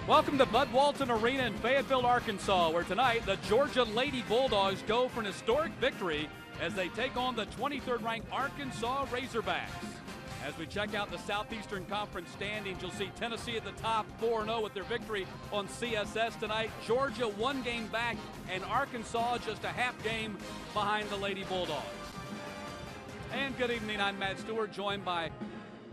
Welcome to Bud Walton Arena in Fayetteville, Arkansas, where tonight the Georgia Lady Bulldogs go for an historic victory as they take on the 23rd ranked Arkansas Razorbacks. As we check out the Southeastern Conference standings, you'll see Tennessee at the top 4-0 with their victory on CSS tonight. Georgia one game back, and Arkansas just a half game behind the Lady Bulldogs. And good evening, I'm Matt Stewart, joined by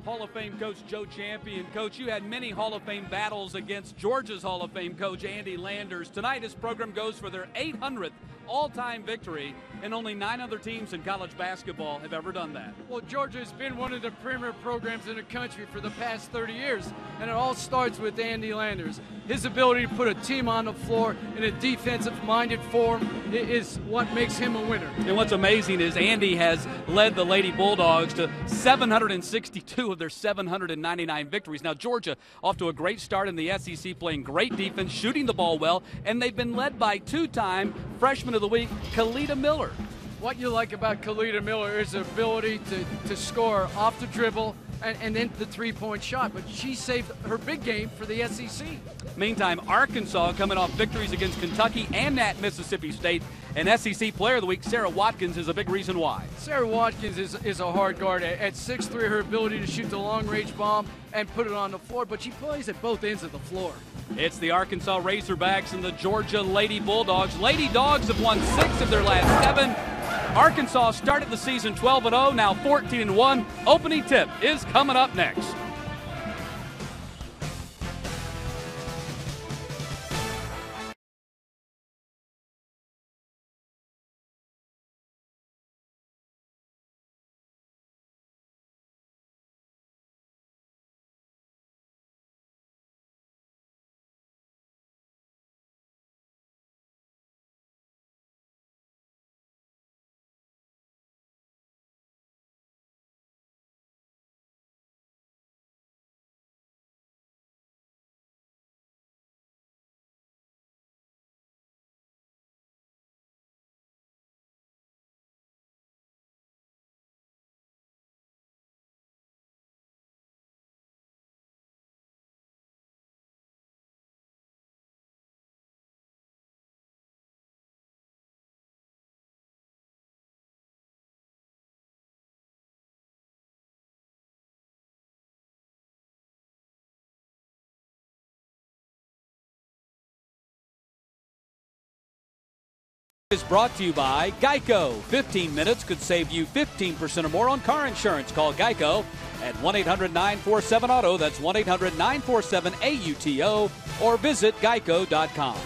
Hall of Fame coach Joe Champion. Coach, you had many Hall of Fame battles against Georgia's Hall of Fame coach Andy Landers. Tonight, his program goes for their 800th all-time victory, and only 9 other teams in college basketball have ever done that. Well, Georgia has been one of the premier programs in the country for the past 30 years, and it all starts with Andy Landers. His ability to put a team on the floor in a defensive-minded form is what makes him a winner. And what's amazing is Andy has led the Lady Bulldogs to 762 of their 799 victories. Now, Georgia off to a great start in the SEC, playing great defense, shooting the ball well, and they've been led by two-time Freshman of the Week, Kalita Miller. What you like about Kalita Miller is her ability to score off the dribble and then the three-point shot, but she saved her big game for the SEC. Meantime, Arkansas coming off victories against Kentucky and at Mississippi State. And SEC Player of the Week, Sarah Watkins, is a big reason why. Sarah Watkins is a hard guard. At 6'3", her ability to shoot the long-range bomb and put it on the floor, but she plays at both ends of the floor. It's the Arkansas Razorbacks and the Georgia Lady Bulldogs. Lady Dogs have won 6 of their last 7. Arkansas started the season 12-0, now 14-1. Opening tip is coming up next. Is brought to you by Geico. 15 minutes could save you 15% or more on car insurance. Call Geico at 1-800-947-AUTO. That's 1-800-947-AUTO, or visit geico.com.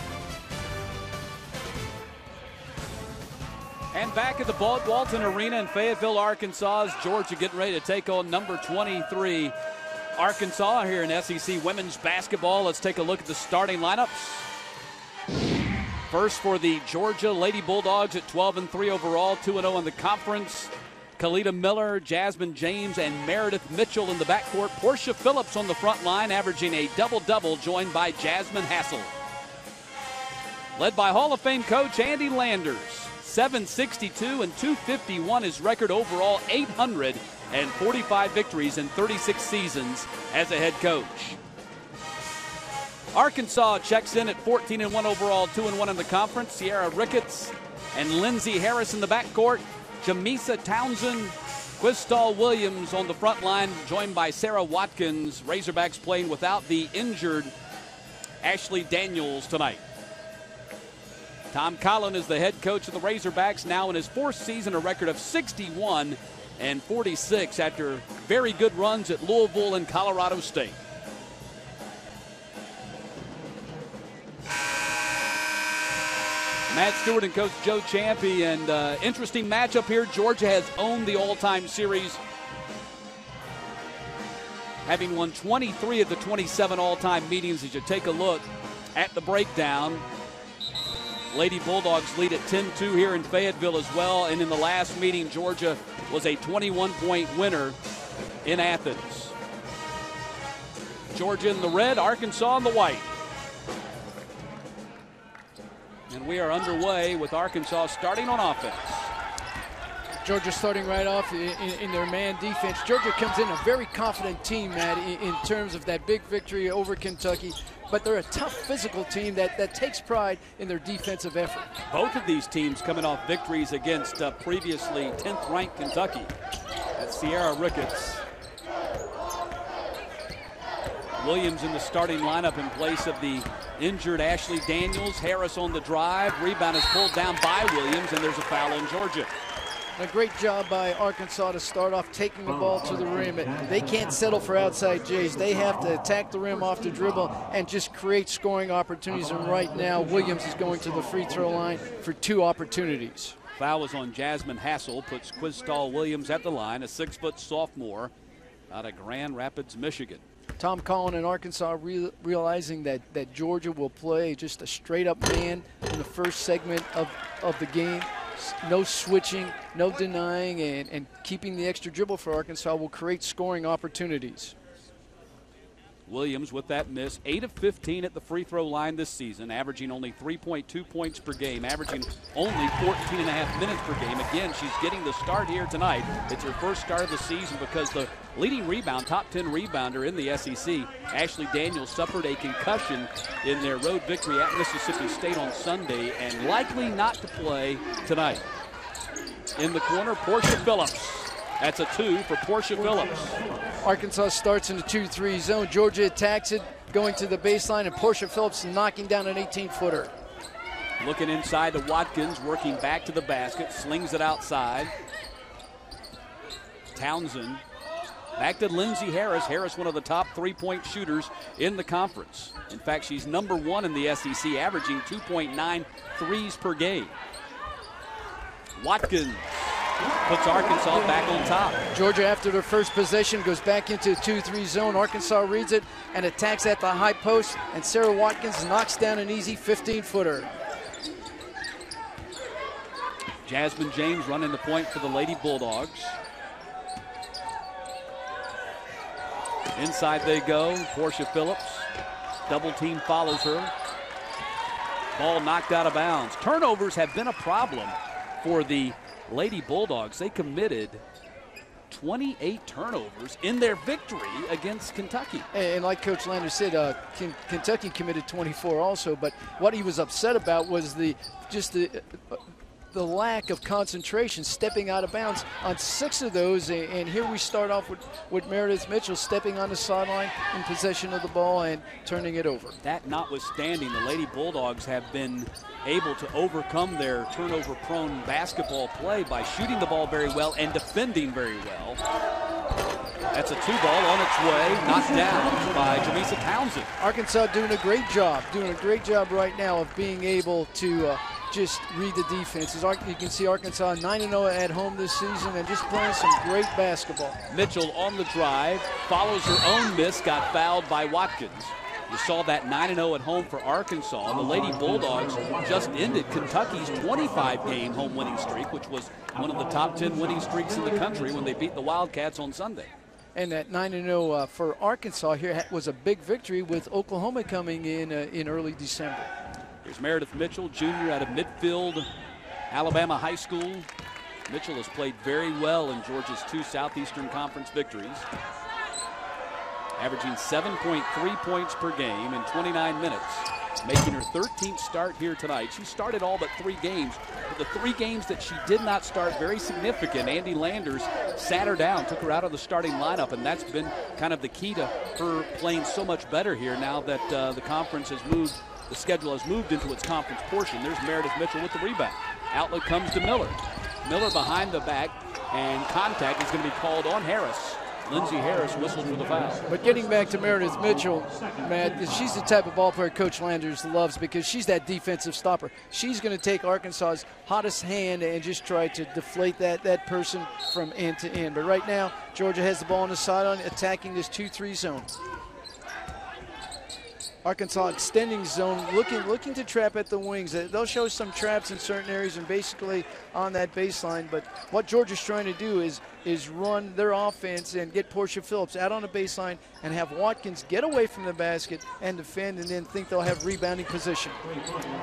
And back at the Bud Walton Arena in Fayetteville, Arkansas, is Georgia getting ready to take on number 23 Arkansas here in SEC women's basketball. Let's take a look at the starting lineups. First for the Georgia Lady Bulldogs at 12-3 overall, 2-0 in the conference. Kalita Miller, Jasmine James, and Meredith Mitchell in the backcourt. Portia Phillips on the front line, averaging a double-double, joined by Jasmine Hassel. Led by Hall of Fame coach Andy Landers. 762 and 251 his record overall, 845 victories in 36 seasons as a head coach. Arkansas checks in at 14-1 overall, 2-1 in the conference. Sierra Ricketts and Lindsey Harris in the backcourt. Jamisa Townsend, Quistall Williams on the front line, joined by Sarah Watkins. Razorbacks playing without the injured Ashley Daniels tonight. Tom Collin is the head coach of the Razorbacks, now in his 4th season, a record of 61 and 46 after very good runs at Louisville and Colorado State. Matt Stewart and Coach Joe Champion. Interesting matchup here. Georgia has owned the all-time series, having won 23 of the 27 all-time meetings. As you take a look at the breakdown, Lady Bulldogs lead at 10-2 here in Fayetteville as well. And in the last meeting, Georgia was a 21-point winner in Athens. Georgia in the red, Arkansas in the white. And we are underway with Arkansas starting on offense. Georgia starting right off in their man defense. Georgia comes in a very confident team, Matt, in terms of that big victory over Kentucky. But they're a tough physical team that takes pride in their defensive effort. Both of these teams coming off victories against previously 10th ranked Kentucky. That's Sierra Ricketts. Williams in the starting lineup in place of the injured Ashley Daniels. Harris on the drive. Rebound is pulled down by Williams, and there's a foul on Georgia. A great job by Arkansas to start off taking the ball to the rim. They can't settle for outside Jays. They have to attack the rim off the dribble and just create scoring opportunities. And right now, Williams is going to the free throw line for 2 opportunities. Foul is on Jasmine Hassel, puts Quiztal Williams at the line, a 6-foot sophomore out of Grand Rapids, Michigan. Tom Collin and Arkansas realizing that Georgia will play just a straight-up man in the first segment of the game. No switching, no denying, and keeping the extra dribble for Arkansas will create scoring opportunities. Williams with that miss, 8 of 15 at the free throw line this season, averaging only 3.2 points per game, averaging only 14.5 minutes per game. Again, she's getting the start here tonight. It's her first start of the season because the leading rebound, top 10 rebounder in the SEC, Ashley Daniels, suffered a concussion in their road victory at Mississippi State on Sunday and likely not to play tonight. In the corner, Portia Phillips. That's a 2 for Portia Phillips. Arkansas starts in the 2-3 zone. Georgia attacks it, going to the baseline, and Portia Phillips knocking down an 18-footer. Looking inside to Watkins, working back to the basket, slings it outside. Townsend. Back to Lindsey Harris. Harris, one of the top 3-point shooters in the conference. In fact, she's number 1 in the SEC, averaging 2.9 threes per game. Watkins puts Arkansas back on top. Georgia, after their first possession, goes back into the 2-3 zone. Arkansas reads it and attacks at the high post, and Sarah Watkins knocks down an easy 15-footer. Jasmine James running the point for the Lady Bulldogs. Inside they go. Portia Phillips. Double team follows her. Ball knocked out of bounds. Turnovers have been a problem for the Lady Bulldogs. They committed 28 turnovers in their victory against Kentucky. And like Coach Lander said, Kentucky committed 24 also, but what he was upset about was the lack of concentration, stepping out of bounds on 6 of those. And here we start off with Meredith Mitchell stepping on the sideline in possession of the ball and turning it over. That notwithstanding, the Lady Bulldogs have been able to overcome their turnover-prone basketball play by shooting the ball very well and defending very well. That's a 2-ball on its way, knocked down by Jamisa Townsend. Arkansas doing a great job right now of being able to just read the defenses. You can see Arkansas 9-0 at home this season and just playing some great basketball. Mitchell on the drive, follows her own miss, got fouled by Watkins. You saw that 9-0 at home for Arkansas. And the Lady Bulldogs just ended Kentucky's 25-game home winning streak, which was one of the top 10 winning streaks in the country when they beat the Wildcats on Sunday. And that 9-0 for Arkansas here was a big victory with Oklahoma coming in early December. Here's Meredith Mitchell, junior out of Midfield, Alabama High School. Mitchell has played very well in Georgia's 2 Southeastern Conference victories, averaging 7.3 points per game in 29 minutes, making her 13th start here tonight. She started all but 3 games, but the 3 games that she did not start, very significant. Andy Landers sat her down, took her out of the starting lineup, and that's been kind of the key to her playing so much better here now that the conference has moved. The schedule has moved into its conference portion. There's Meredith Mitchell with the rebound. Outlet comes to Miller. Miller behind the back, and contact is going to be called on Harris. Lindsey Harris whistles for the foul. But getting back to Meredith Mitchell, Matt, she's the type of ball player Coach Landers loves because she's that defensive stopper. She's going to take Arkansas's hottest hand and just try to deflate that person from end to end. But right now, Georgia has the ball on the sideline, attacking this 2-3 zone. Arkansas extending zone, looking to trap at the wings. They'll show some traps in certain areas and basically on that baseline. But what Georgia's trying to do is run their offense and get Portia Phillips out on the baseline and have Watkins get away from the basket and defend, and then think they'll have rebounding position.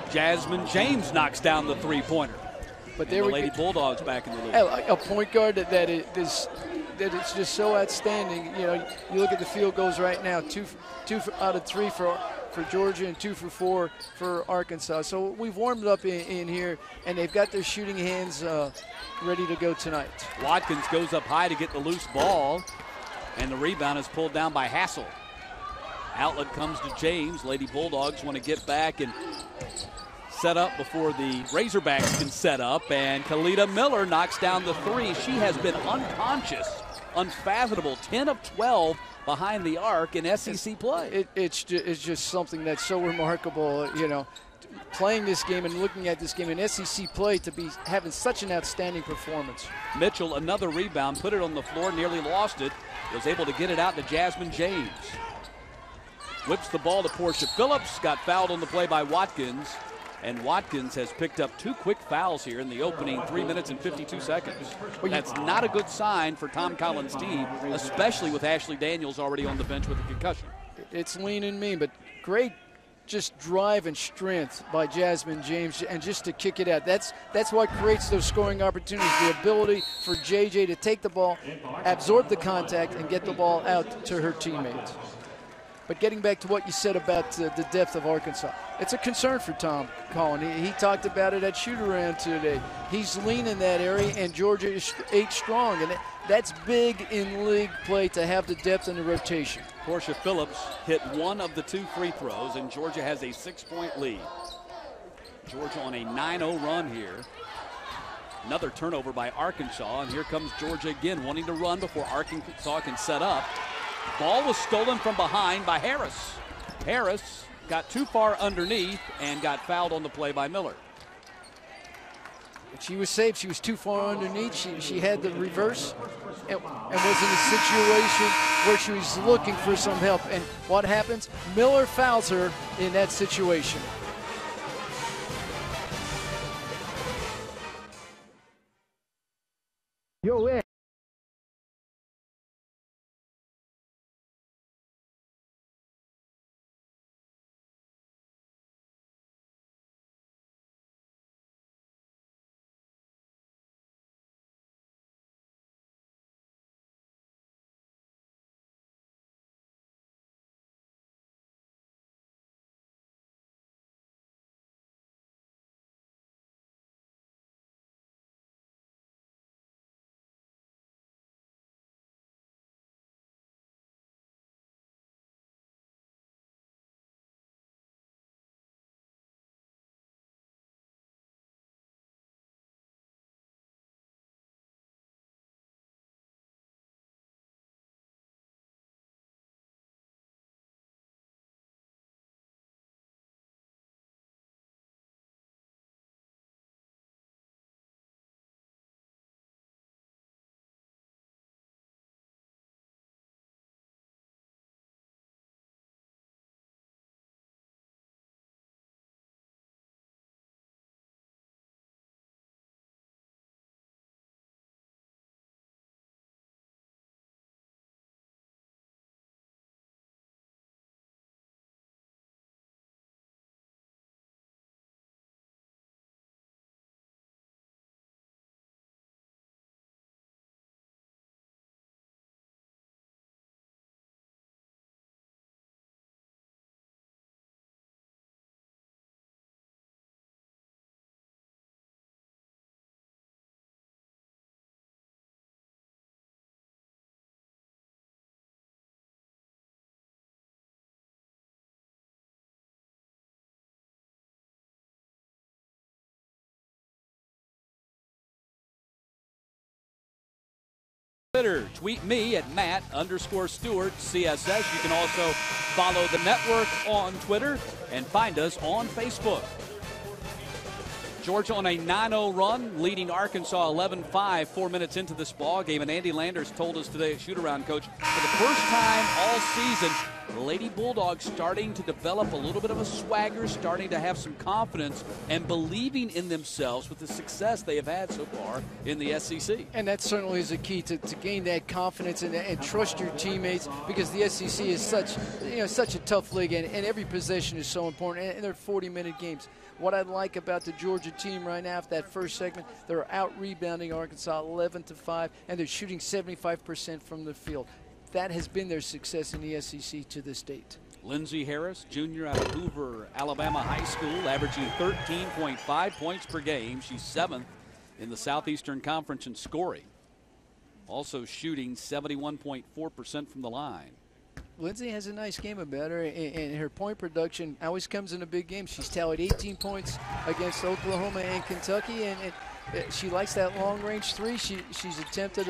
Jasmine James knocks down the 3-pointer. But the Lady Bulldogs back in the league. A point guard that is just so outstanding. You know, you look at the field goals right now, two out of 3 for Georgia and 2 for 4 for Arkansas. So we've warmed up in here, and they've got their shooting hands ready to go tonight. Watkins goes up high to get the loose ball, and the rebound is pulled down by Hassel. Outlet comes to James. Lady Bulldogs want to get back and set up before the Razorbacks can set up, and Kalita Miller knocks down the 3. She has been unconscious, unfathomable, 10 of 12 behind the arc in SEC play. It's just something that's so remarkable, you know, playing this game and looking at this game in SEC play to be having such an outstanding performance. Mitchell, another rebound, put it on the floor, nearly lost it, was able to get it out to Jasmine James. Whips the ball to Portia Phillips, got fouled on the play by Watkins. And Watkins has picked up 2 quick fouls here in the opening 3 minutes and 52 seconds. That's not a good sign for Tom Collins' team, especially with Ashley Daniels already on the bench with a concussion. It's lean and mean, but great just drive and strength by Jasmine James, and just to kick it out. That's what creates those scoring opportunities, the ability for JJ to take the ball, absorb the contact, and get the ball out to her teammates. But getting back to what you said about the depth of Arkansas, it's a concern for Tom Collins. He talked about it at shoot-around today. He's lean in that area, and Georgia is 8 strong, and that's big in league play to have the depth in the rotation. Portia Phillips hit 1 of the 2 free throws, and Georgia has a 6-point lead. Georgia on a 9-0 run here. Another turnover by Arkansas, and here comes Georgia again, wanting to run before Arkansas can set up. Ball was stolen from behind by Harris. Harris got too far underneath and got fouled on the play by Miller. She was safe. She was too far underneath. She had the reverse and was in a situation where she was looking for some help. And what happens? Miller fouls her in that situation. Yo, Twitter, tweet me at Matt_Stewart CSS. You can also follow the network on Twitter and find us on Facebook. Georgia on a 9-0 run, leading Arkansas 11-5, 4 minutes into this ball game. And Andy Landers told us today at shoot-around, Coach, for the first time all season, The Lady Bulldogs starting to develop a little bit of a swagger, starting to have some confidence and believing in themselves with the success they have had so far in the SEC. And that certainly is a key to gain that confidence and trust your teammates, because the SEC is such a tough league, and every possession is so important, and they're 40-minute games. What I like about the Georgia team right now, after that first segment, they're out-rebounding Arkansas 11-5, and they're shooting 75% from the field. That has been their success in the SEC to this date. Lindsey Harris, junior out of Hoover, Alabama High School, averaging 13.5 points per game. She's 7th in the Southeastern Conference in scoring. Also shooting 71.4% from the line. Lindsey has a nice game about her, and her point production always comes in a big game. She's tallied 18 points against Oklahoma and Kentucky, and she likes that long-range three. She's attempted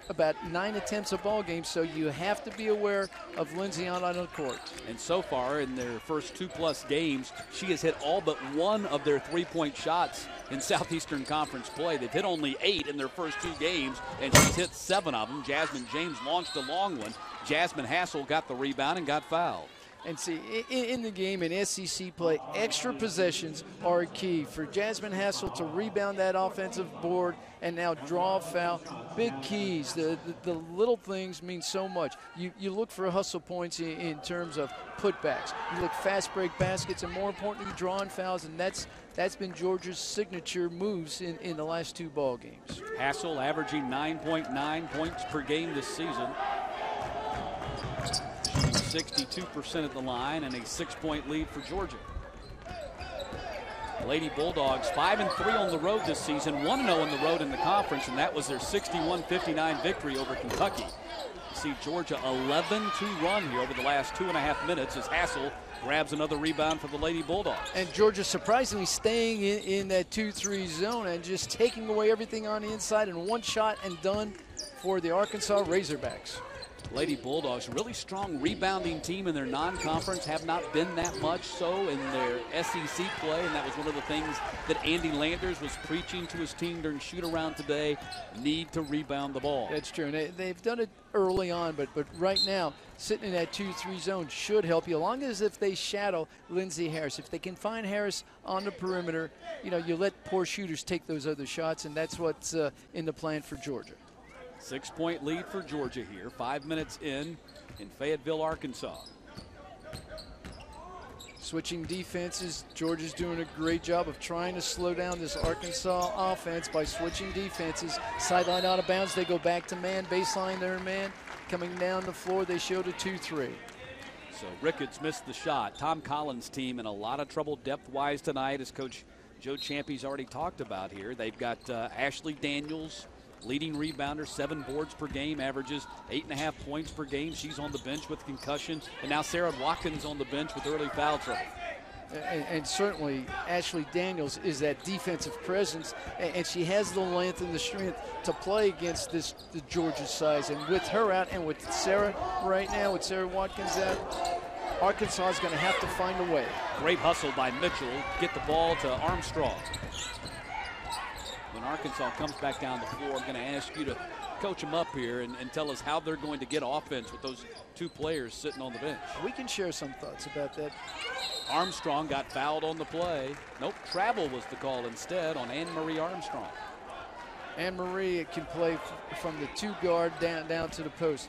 about 9 attempts a ball game, so you have to be aware of Lindsey on the court. And so far in their first 2+ games, she has hit all but one of their 3-point shots in Southeastern Conference play. They've hit only 8 in their first 2 games, and she's hit 7 of them. Jasmine James launched a long one. Jasmine Hassel got the rebound and got fouled. And see, in the game, in SEC play, extra possessions are key for Jasmine Hassel to rebound that offensive board and now draw a foul. Big keys. The little things mean so much. You look for hustle points in terms of putbacks. You look fast break baskets, and more importantly, drawing fouls, and that's been Georgia's signature moves in the last 2 ball games. Hassel averaging 9.9 points per game this season. 62% at the line, and a 6-point lead for Georgia. Lady Bulldogs 5-3 on the road this season, 1-0 on the road in the conference, and that was their 61-59 victory over Kentucky. You see Georgia 11-2 run here over the last 2.5 minutes as Hassel grabs another rebound for the Lady Bulldogs. And Georgia surprisingly staying in that 2-3 zone and just taking away everything on the inside, and one shot and done for the Arkansas Razorbacks. Lady Bulldogs, a really strong rebounding team in their non-conference, have not been that much so in their SEC play, and that was one of the things that Andy Landers was preaching to his team during shoot-around today, need to rebound the ball. That's true, and they've done it early on, but right now, sitting in that 2-3 zone should help you, as long as if they shadow Lindsey Harris. If they can find Harris on the perimeter, you let poor shooters take those other shots, and that's what's in the plan for Georgia. 6-point lead for Georgia here, 5 minutes in Fayetteville, Arkansas. Switching defenses, Georgia's doing a great job of trying to slow down this Arkansas offense by switching defenses. Sideline out of bounds, they go back to man, baseline their man. Coming down the floor, they showed a 2-3. So Ricketts missed the shot. Tom Collins' team in a lot of trouble depth-wise tonight, as Coach Joe Champy's already talked about here. They've got Ashley Daniels, leading rebounder, 7 boards per game, averages 8.5 points per game. She's on the bench with concussion. And now Sarah Watkins on the bench with early foul trouble. And certainly Ashley Daniels is that defensive presence, and she has the length and the strength to play against the Georgia size. And with her out and with Sarah right now, with Sarah Watkins out, Arkansas is going to have to find a way. Great hustle by Mitchell. Get the ball to Armstrong. When Arkansas comes back down the floor, I'm going to ask you to coach them up here and tell us how they're going to get offense with those 2 players sitting on the bench. We can share some thoughts about that. Armstrong got fouled on the play. Nope, travel was the call instead on Anne-Marie Armstrong. Anne-Marie can play from the 2 guard down to the post.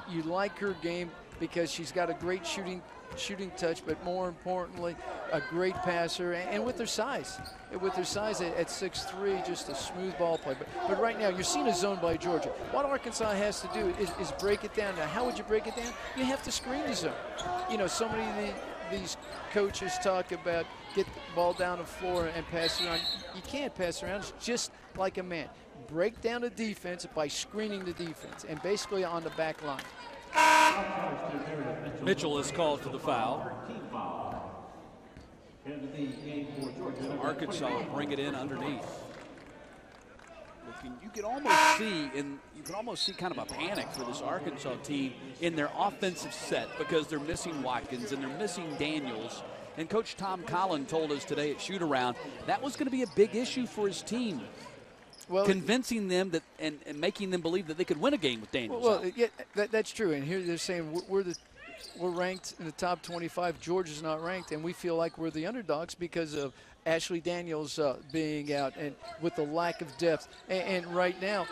You like her game because she's got a great shooting touch, but more importantly, a great passer, and with her size. With her size at 6'3", just a smooth ball play. But right now, you're seeing a zone by Georgia. What Arkansas has to do is break it down. Now, how would you break it down? You have to screen the zone. So many of these coaches talk about get the ball down the floor and pass it around. You can't pass around. It's just like a man. Break down the defense by screening the defense, and basically on the back line. Mitchell is called for the foul. Arkansas will bring it in underneath. You can almost see kind of a panic for this Arkansas team in their offensive set because they're missing Watkins and they're missing Daniels. And Coach Tom Collins told us today at shoot-around that was going to be a big issue for his team. Well, convincing them that and making them believe that they could win a game with Daniels. Well, yeah, that's true. And here they're saying we're the we're ranked in the top 25. Georgia's not ranked, and we feel like we're the underdogs because of Ashley Daniels being out and with the lack of depth. And right now,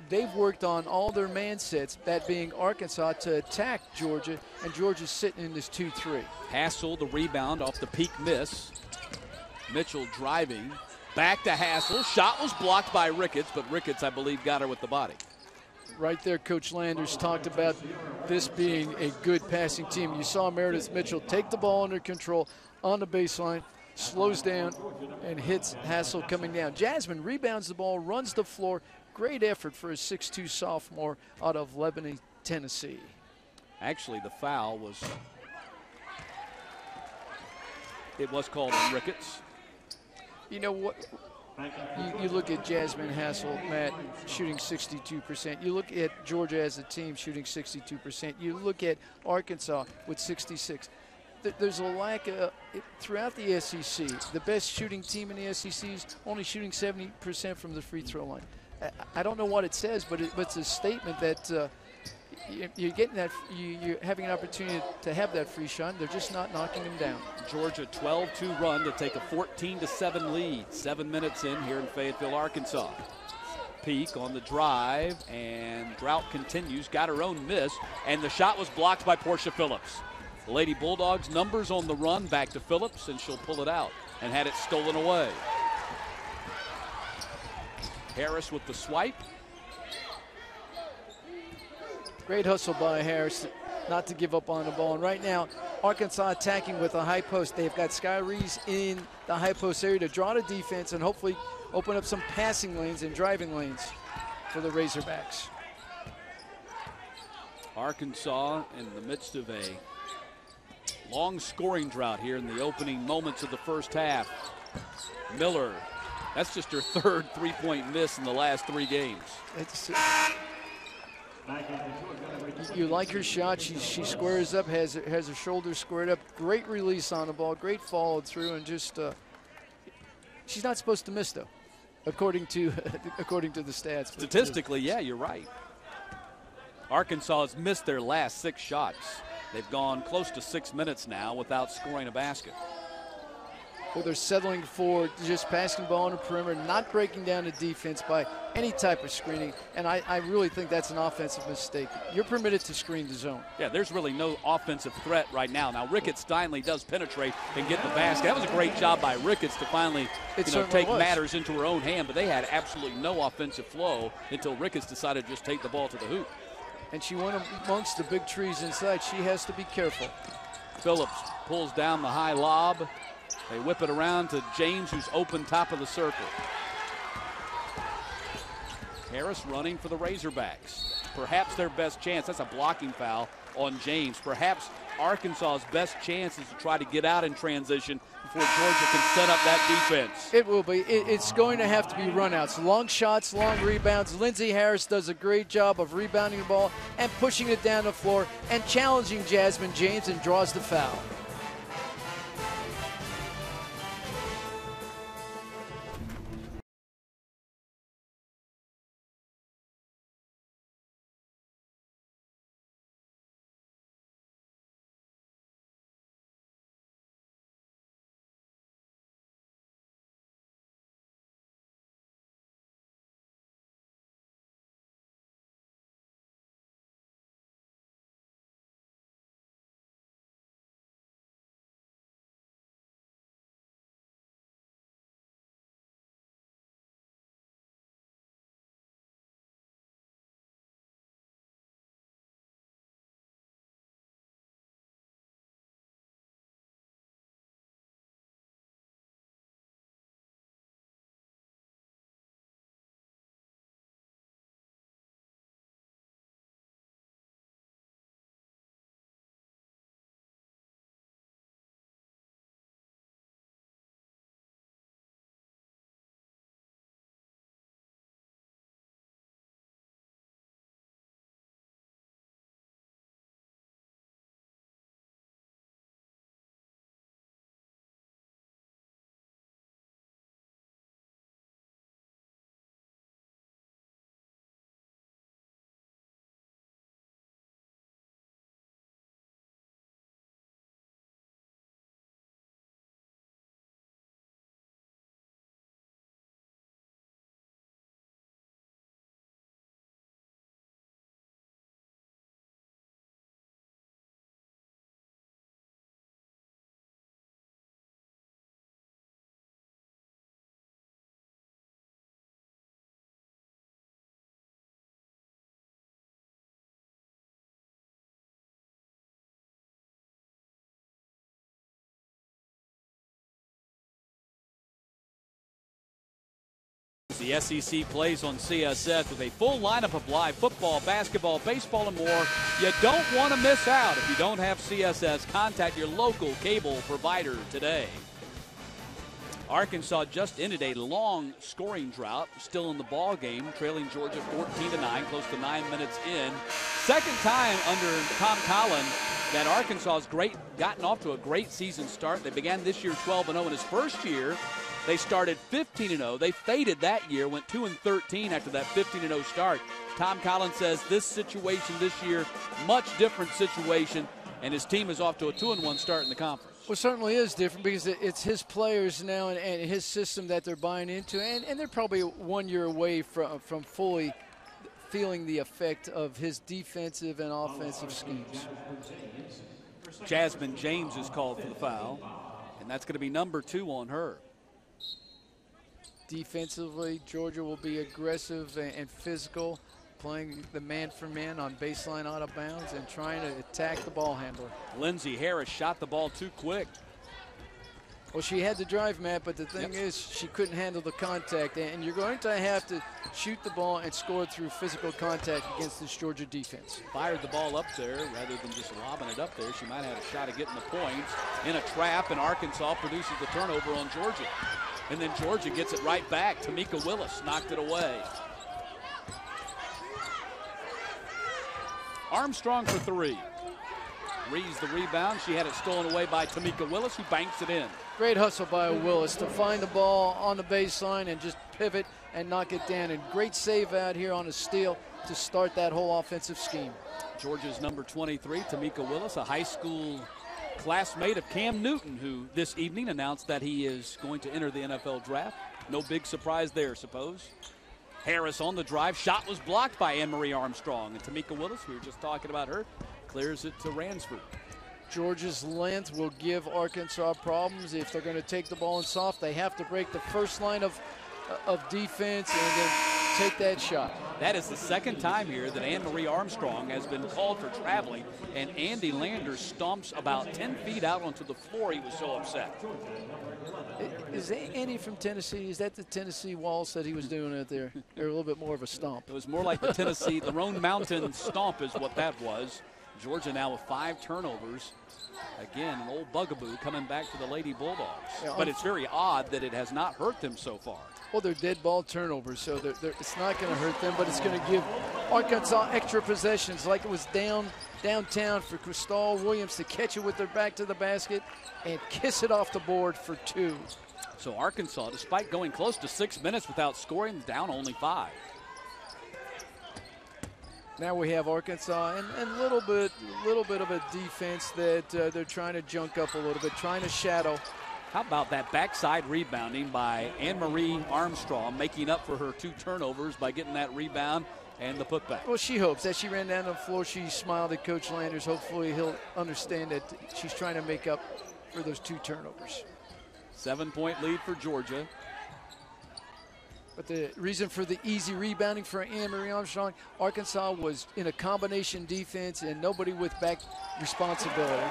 they've worked on all their man sets, that being Arkansas, to attack Georgia, and Georgia's sitting in this 2-3. Hassel, the rebound off the peak miss. Mitchell driving. Back to Hassel. Shot was blocked by Ricketts, but Ricketts, I believe, got her with the body. Right there, Coach Landers talked about this being a good passing team. You saw Meredith Mitchell take the ball under control on the baseline, slows down, and hits Hassel coming down. Jasmine rebounds the ball, runs the floor. Great effort for a 6'2 sophomore out of Lebanon, Tennessee. Actually, the foul was called on Ricketts. You know what? You look at Jasmine Hassel, Matt, shooting 62%. You look at Georgia as a team shooting 62%. You look at Arkansas with 66%. There's a lack of, throughout the SEC, the best shooting team in the SEC is only shooting 70% from the free throw line. I don't know what it says, but it's a statement that you're getting that, you're having an opportunity to have that free shot. They're just not knocking them down. Georgia 12-2 run to take a 14-7 lead. 7 minutes in here in Fayetteville, Arkansas. Peak on the drive, and Drought continues. Got her own miss, and the shot was blocked by Portia Phillips. The Lady Bulldogs numbers on the run back to Phillips, and she'll pull it out and had it stolen away. Harris with the swipe. Great hustle by Harris not to give up on the ball. And right now, Arkansas attacking with a high post. They've got Sky Reese in the high post area to draw the defense and hopefully open up some passing lanes and driving lanes for the Razorbacks. Arkansas in the midst of a long scoring drought here in the opening moments of the first half. Miller, that's just her third three-point miss in the last 3 games. You like her shot. She squares up, has her shoulders squared up. Great release on the ball, great follow through, and just she's not supposed to miss though, according to the stats. Statistically, yeah, you're right. Arkansas has missed their last 6 shots. They've gone close to 6 minutes now without scoring a basket. Well, they're settling for just passing the ball on the perimeter, not breaking down the defense by any type of screening, and I really think that's an offensive mistake. You're permitted to screen the zone. Yeah, there's really no offensive threat right now. Now, Ricketts Steinley does penetrate and get the basket. That was a great job by Ricketts to finally take matters into her own hand, but they had absolutely no offensive flow until Ricketts decided to just take the ball to the hoop. And she went amongst the big trees inside. She has to be careful. Phillips pulls down the high lob. They whip it around to James, who's open top of the circle. Harris running for the Razorbacks. Perhaps their best chance. That's a blocking foul on James. Perhaps Arkansas's best chance is to try to get out in transition before Georgia can set up that defense. It will be. It's going to have to be runouts. Long shots, long rebounds. Lindsey Harris does a great job of rebounding the ball and pushing it down the floor and challenging Jasmine James, and draws the foul. The SEC plays on CSS with a full lineup of live football, basketball, baseball, and more. You don't want to miss out. If you don't have CSS, contact your local cable provider today. Arkansas just ended a long scoring drought, still in the ball game, trailing Georgia 14-9, close to 9 minutes in. Second time under Tom Collin that Arkansas has gotten off to a great season start. They began this year 12-0 in his first year. They started 15-0. They faded that year, went 2-13 after that 15-0 start. Tom Collin says this situation this year, much different situation, and his team is off to a 2-1 start in the conference. Well, it certainly is different because it's his players now and his system that they're buying into, and they're probably 1 year away from fully feeling the effect of his defensive and offensive schemes. Jasmine James is called for the foul, and that's going to be number 2 on her. Defensively, Georgia will be aggressive and physical, playing the man-for-man on baseline out of bounds and trying to attack the ball handler. Lindsey Harris shot the ball too quick. Well, she had the drive, Matt, but the thing is she couldn't handle the contact, and you're going to have to shoot the ball and score through physical contact against this Georgia defense. Fired the ball up there rather than just lobbing it up there. She might have a shot at getting the points in a trap, and Arkansas produces the turnover on Georgia. And then Georgia gets it right back. Tamika Willis knocked it away. Armstrong for 3. Reads the rebound. She had it stolen away by Tamika Willis, who banks it in. Great hustle by Willis to find the ball on the baseline and just pivot and knock it down. And great save out here on a steal to start that whole offensive scheme. Georgia's number 23, Tamika Willis, a high school classmate of Cam Newton, who this evening announced that he is going to enter the NFL draft. No big surprise there, suppose. Harris on the drive. Shot was blocked by Anne-Marie Armstrong. And Tamika Willis, we were just talking about her, clears it to Ransford. Georgia's length will give Arkansas problems. If they're going to take the ball in soft, they have to break the first line of defense and then take that shot. That is the second time here that Anne-Marie Armstrong has been called for traveling, and Andy Landers stomps about 10 feet out onto the floor. He was so upset. Is Andy from Tennessee? Is that the Tennessee waltz that he was doing out there? Or a little bit more of a stomp? It was more like the Tennessee, the Roan Mountain stomp is what that was. Georgia now with 5 turnovers. Again, an old bugaboo coming back to the Lady Bulldogs. Yeah, but it's very odd that it has not hurt them so far. Well, they're dead ball turnovers, so it's not going to hurt them, but it's going to give Arkansas extra possessions like it was downtown for Crystal Williams to catch it with their back to the basket and kiss it off the board for 2. So Arkansas, despite going close to 6 minutes without scoring, down only 5. Now we have Arkansas and a little bit of a defense that they're trying to junk up a little bit, trying to shadow. How about that backside rebounding by Anne-Marie Armstrong, making up for her 2 turnovers by getting that rebound and the putback? Well, she hopes. As she ran down the floor, she smiled at Coach Landers. Hopefully he'll understand that she's trying to make up for those 2 turnovers. 7-point lead for Georgia. But the reason for the easy rebounding for Anne-Marie Armstrong, Arkansas was in a combination defense and nobody with back responsibility.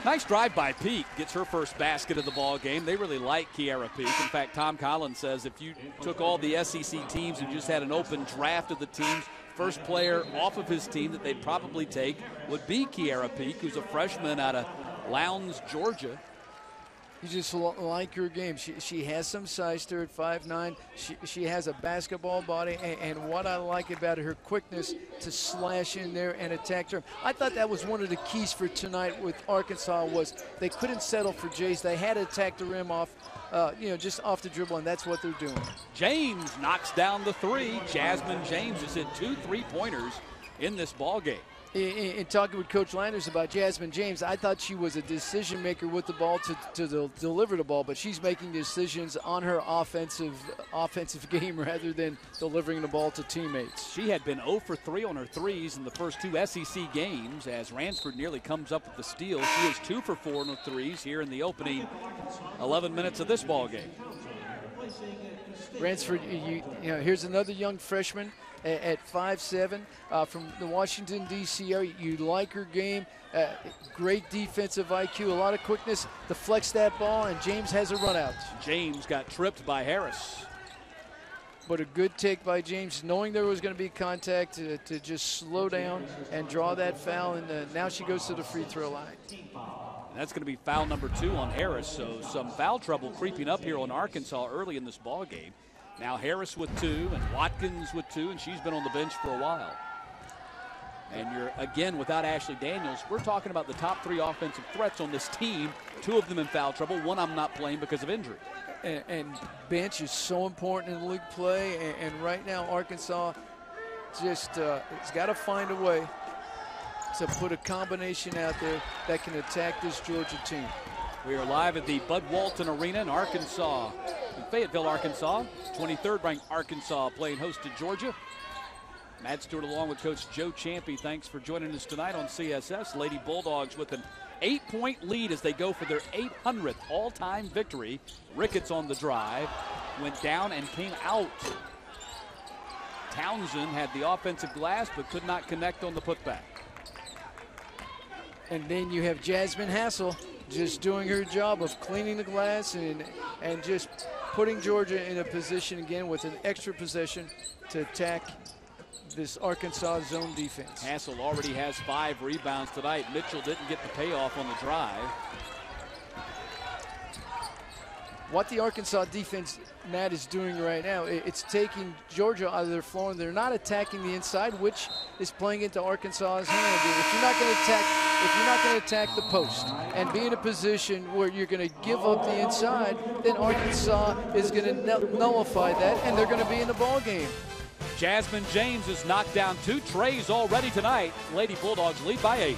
Nice drive by Peak. Gets her first basket of the ball game. They really like Kiara Peak. In fact, Tom Collins says if you took all the SEC teams and just had an open draft of the teams, first player off of his team that they'd probably take would be Kiara Peak, who's a freshman out of Lowndes, Georgia. You just like her game. She has some size to her at 5'9". She has a basketball body, and what I like about her quickness to slash in there and attack her. I thought that was one of the keys for tonight with Arkansas was they couldn't settle for Jays. They had to attack the rim off, just off the dribble, and that's what they're doing. James knocks down the 3. Jasmine James has hit 2 3-pointers in this ball game. In talking with Coach Landers about Jasmine James, I thought she was a decision maker with the ball to deliver the ball, but she's making decisions on her offensive game rather than delivering the ball to teammates. She had been 0 for 3 on her threes in the first 2 SEC games as Ransford nearly comes up with the steal. She is 2 for 4 on her threes here in the opening 11 minutes of this ball game. Ransford, here's another young freshman at 5'7", from the Washington, D.C. area. You like her game. Great defensive IQ, a lot of quickness to flex that ball, and James has a run out. James got tripped by Harris. but a good take by James, knowing there was going to be contact to just slow down and draw that foul, and now she goes to the free throw line. And that's going to be foul number 2 on Harris, so some foul trouble creeping up here on Arkansas early in this ball game. Now Harris with 2 and Watkins with 2, and she's been on the bench for a while. And you're, again, without Ashley Daniels. We're talking about the top 3 offensive threats on this team, 2 of them in foul trouble, 1 I'm not playing because of injury. And bench is so important in league play, and right now Arkansas just has got to find a way to put a combination out there that can attack this Georgia team. We are live at the Bud Walton Arena in Arkansas, in Fayetteville, Arkansas. 23rd ranked Arkansas playing host to Georgia. Matt Stewart along with Coach Joe Champy. Thanks for joining us tonight on CSS. Lady Bulldogs with an 8-point lead as they go for their 800th all-time victory. Ricketts on the drive, went down and came out. Townsend had the offensive glass but could not connect on the putback. And then you have Jasmine Hassel just doing her job of cleaning the glass and just putting Georgia in a position again with an extra possession to attack this Arkansas zone defense. Hassel already has 5 rebounds tonight. Mitchell didn't get the payoff on the drive. What the Arkansas defense, Matt, is doing right now, it's taking Georgia out of their floor, and they're not attacking the inside, which is playing into Arkansas's hand. If you're not going to attack the post and be in a position where you're going to give up the inside, then Arkansas is going to nullify that, and they're going to be in the ball game. Jasmine James has knocked down 2 trays already tonight. Lady Bulldogs lead by 8.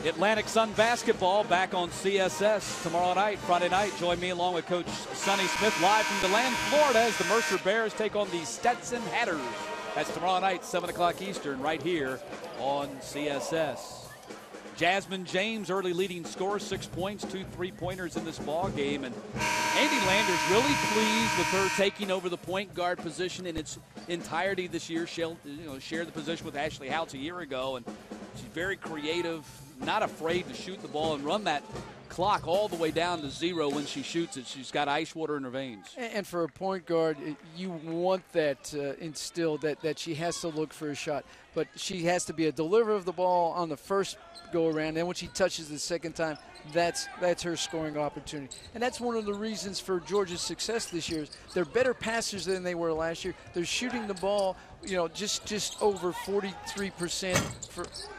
Atlantic Sun basketball back on CSS tomorrow night, Friday night. Join me along with Coach Sonny Smith live from DeLand, Florida as the Mercer Bears take on the Stetson Hatters. That's tomorrow night, 7 o'clock Eastern, right here on CSS. Jasmine James, early leading scorer, 6 points, 2 3-pointers in this ball game. And Andy Landers really pleased with her taking over the point guard position in its entirety this year. She'll share the position with Ashley Houts a year ago, and she's very creative, not afraid to shoot the ball and run that clock all the way down to 0 when she shoots it. She's got ice water in her veins. And for a point guard, you want that instilled, that she has to look for a shot. But she has to be a deliverer of the ball on the first go-around. Then when she touches the second time, that's her scoring opportunity. And that's one of the reasons for Georgia's success this year. They're better passers than they were last year. They're shooting the ball, just over 43%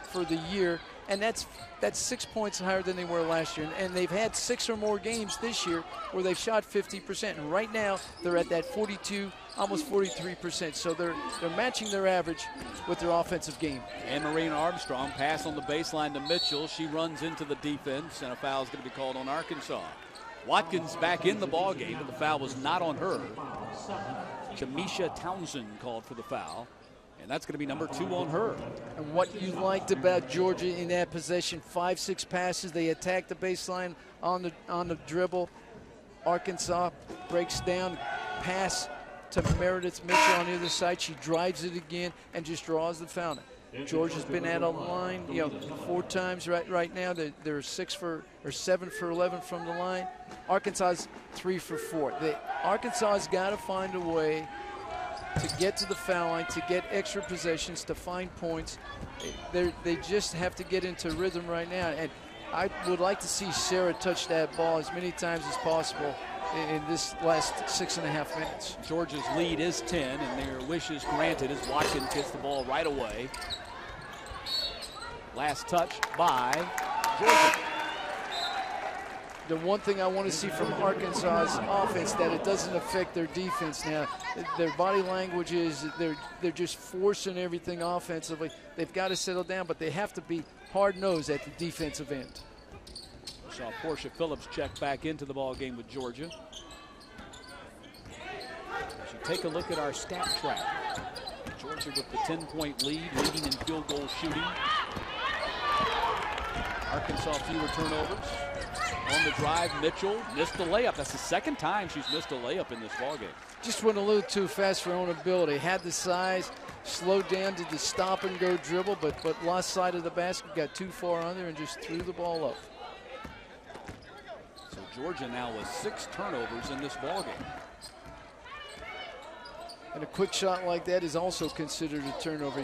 for the year, and that's 6 points higher than they were last year. And they've had 6 or more games this year where they've shot 50%. And right now they're at that 42, almost 43%. So they're matching their average with their offensive game. And Marina Armstrong pass on the baseline to Mitchell. She runs into the defense, and a foul is going to be called on Arkansas. Watkins back in the ball game, but the foul was not on her. Jamisha Townsend called for the foul, and that's going to be number 2 on her. And what you liked about Georgia in that possession, 5-6 passes. They attack the baseline on the dribble. Arkansas breaks down, pass to Meredith Mitchell on the other side. She drives it again and just draws the foul. Georgia's been at a line, 4 times right now. They're 7 for 11 from the line. Arkansas's 3 for 4. Arkansas's got to find a way to get to the foul line, to get extra possessions, to find points. They just have to get into rhythm right now. And I would like to see Sarah touch that ball as many times as possible in this last 6.5 minutes. Georgia's lead is 10, and their wish is granted as Watkins gets the ball right away. Last touch by Georgia. The one thing I want to see from Arkansas's offense, that it doesn't affect their defense now. Their body language is they're just forcing everything offensively. They've got to settle down, but they have to be hard-nosed at the defensive end. Saw Portia Phillips check back into the ball game with Georgia. As you take a look at our stat track, Georgia with the 10-point lead, leading in field goal shooting. Arkansas fewer turnovers. On the drive, Mitchell missed the layup. That's the second time she's missed a layup in this ballgame. Just went a little too fast for her own ability. Had the size, slowed down, did the stop and go dribble, but lost sight of the basket, got too far under and just threw the ball up. So Georgia now with 6 turnovers in this ballgame. And a quick shot like that is also considered a turnover.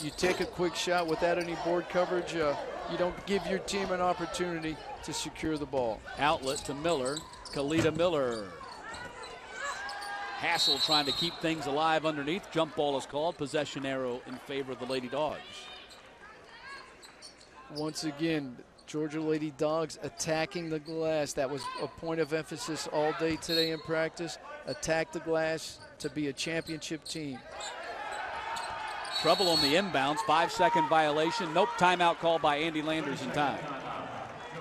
You take a quick shot without any board coverage, you don't give your team an opportunity to secure the ball. Outlet to Miller, Kalita Miller. Hassel trying to keep things alive underneath. Jump ball is called. Possession arrow in favor of the Lady Dogs. Once again, Georgia Lady Dogs attacking the glass. That was a point of emphasis all day today in practice. Attack the glass to be a championship team. Trouble on the inbounds, 5-second violation. Nope, timeout called by Andy Landers in time.